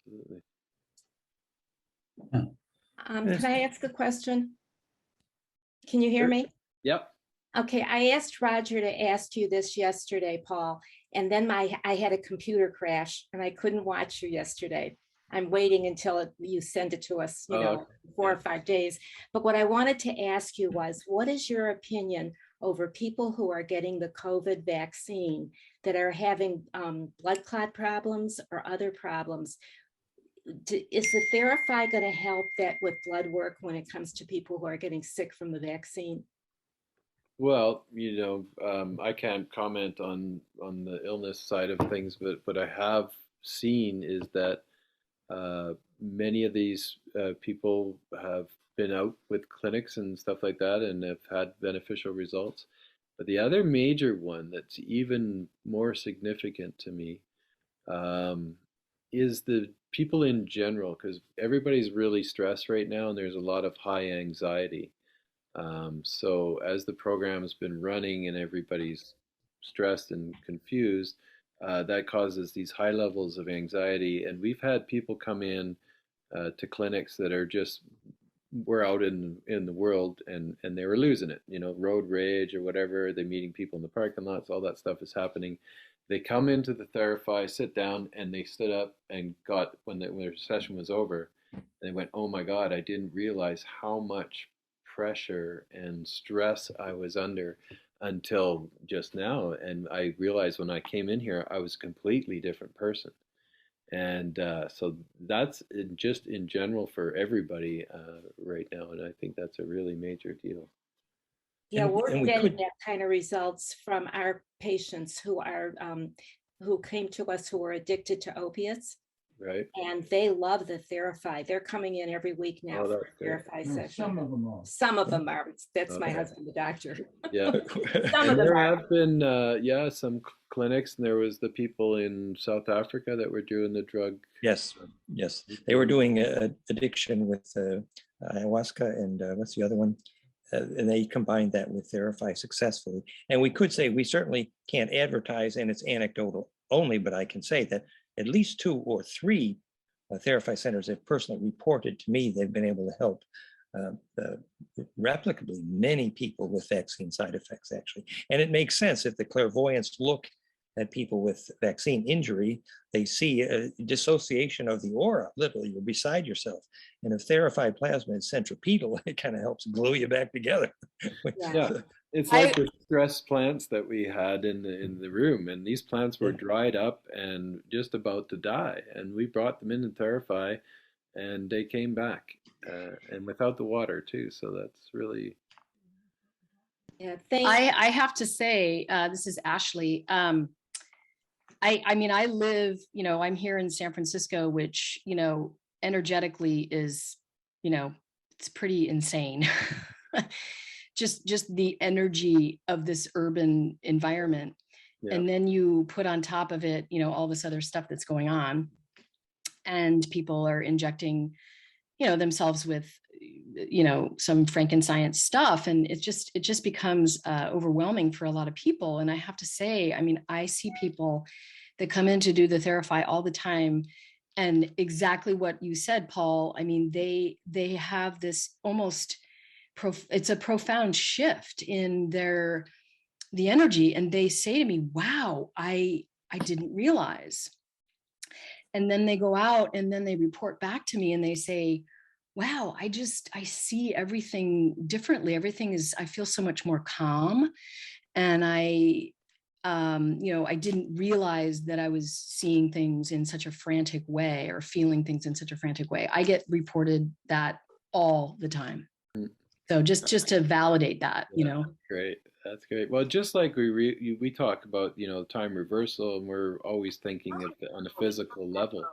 absolutely. Can I ask a question? Can you hear me? Yep. Okay, I asked Roger to ask you this yesterday, Paul, and then I had a computer crash and I couldn't watch you yesterday. I'm waiting until you send it to us, 4 or 5 days. But what I wanted to ask you was, what is your opinion over people who are getting the COVID vaccine that are having blood clot problems or other problems? Is the Theraphi going to help that with blood work when it comes to people who are getting sick from the vaccine? Well, I can't comment on the illness side of things, but what I have seen is that many of these people have been out with clinics and stuff like that and have had beneficial results. But the other major one that's even more significant to me is the people in general, because everybody's really stressed right now and there's a lot of high anxiety. So as the program's been running and everybody's stressed and confused, that causes these high levels of anxiety. And we've had people come in to clinics that are just were out in the world, and they were losing it, road rage or whatever. They're meeting people in the parking lots, all that stuff is happening. They come into the Theraphi, sit down, and they stood up and got, when their session was over, they went, oh my God, I didn't realize how much pressure and stress I was under until just now. And I realized when I came in here, I was a completely different person. And so that's just in general for everybody right now. And I think that's a really major deal. Yeah, And- we're and we getting could- that kind of results from our patients who came to us who were addicted to opiates, Right? and they love the Theraphi. They're coming in every week now Oh, for that's a good. Theraphi session. Some of them are. Some of them are. That's my Okay. husband, the doctor. Yeah. Some of And them there are. have been, some clinics, and there was the people in South Africa that were doing the drug. Yes, they were doing addiction with ayahuasca and what's the other one? And they combined that with Theraphi successfully. And we could say we certainly can't advertise, and it's anecdotal only, but I can say that at least 2 or 3 Theraphi centers have personally reported to me they've been able to help replicably many people with vaccine side effects, actually. And it makes sense if the clairvoyants look at people with vaccine injury, they see a dissociation of the aura, literally, you're beside yourself. And if Theraphi plasma is centripetal, it kind of helps glue you back together. Yeah. It's like the stress plants that we had in the room, and these plants were dried up and just about to die. And we brought them in Theraphi, and they came back, and without the water too. So that's really. Yeah, I have to say, this is Ashley. I mean, I live, I'm here in San Francisco, which, energetically is, it's pretty insane. just the energy of this urban environment. Yeah. And then you put on top of it, all this other stuff that's going on, and people are injecting, themselves with, some Frankenstein stuff. And it just becomes overwhelming for a lot of people. And I have to say, I mean, I see people that come in to do the Theraphi all the time. And exactly what you said, Paul, I mean, they have this almost, it's a profound shift in the energy. And they say to me, wow, I didn't realize. And then they go out and then they report back to me and they say, wow, I see everything differently. I feel so much more calm. And I didn't realize that I was seeing things in such a frantic way or feeling things in such a frantic way. I get reported that all the time. So just to validate that, Great. That's great. Well, just like we talk about, time reversal, and we're always thinking on a physical level,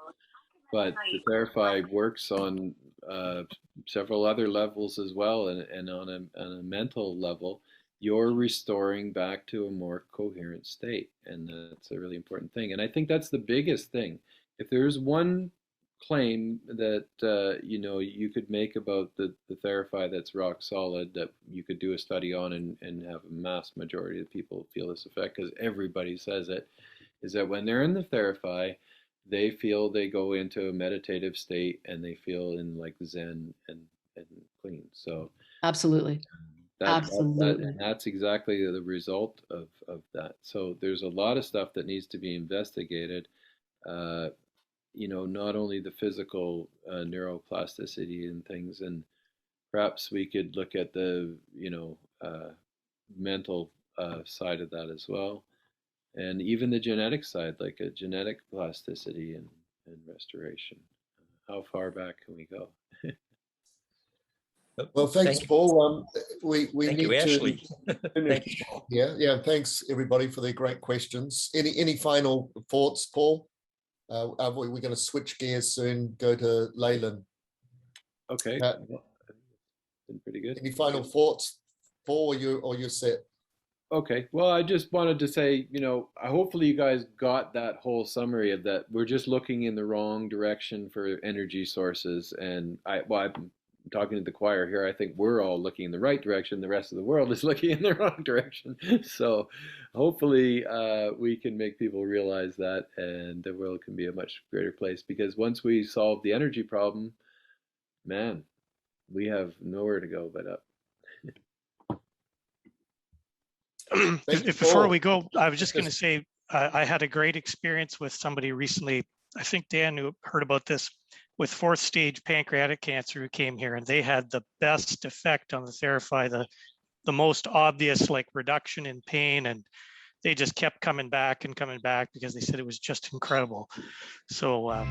but the Theraphi works on several other levels as well, and on a mental level, you're restoring back to a more coherent state, and that's a really important thing. And I think that's the biggest thing. If there's one claim that you could make about the Theraphi that's rock solid, that you could do a study on and have a mass majority of people feel this effect, because everybody says it, is that when they're in the Theraphi, they feel they go into a meditative state and they feel in like Zen and clean. So absolutely. Absolutely. That's exactly the result of that. So there's a lot of stuff that needs to be investigated. Not only the physical neuroplasticity and things, and perhaps we could look at the mental side of that as well, and even the genetic side, like a genetic plasticity and restoration. How far back can we go? Well, thanks, Paul. We Thank need you, Ashley. to finish. Thank you. Yeah. Thanks everybody for their great questions. Any final thoughts, Paul? We're going to switch gears soon. Go to Leyland. Okay. Been pretty good. Any final thoughts, Paul, or you're set? Okay. Well, I just wanted to say, hopefully you guys got that whole summary of that. We're just looking in the wrong direction for energy sources, and talking to the choir here. I think we're all looking in the right direction. The rest of the world is looking in the wrong direction. So hopefully we can make people realize that, and the world can be a much greater place, because once we solve the energy problem, man, we have nowhere to go but up. Before we go, I was just going to say, I had a great experience with somebody recently. I think Dan heard about this, with 4th stage pancreatic cancer, who came here, and they had the best effect on the Theraphi, the most obvious like reduction in pain, and they just kept coming back and coming back because they said it was just incredible. So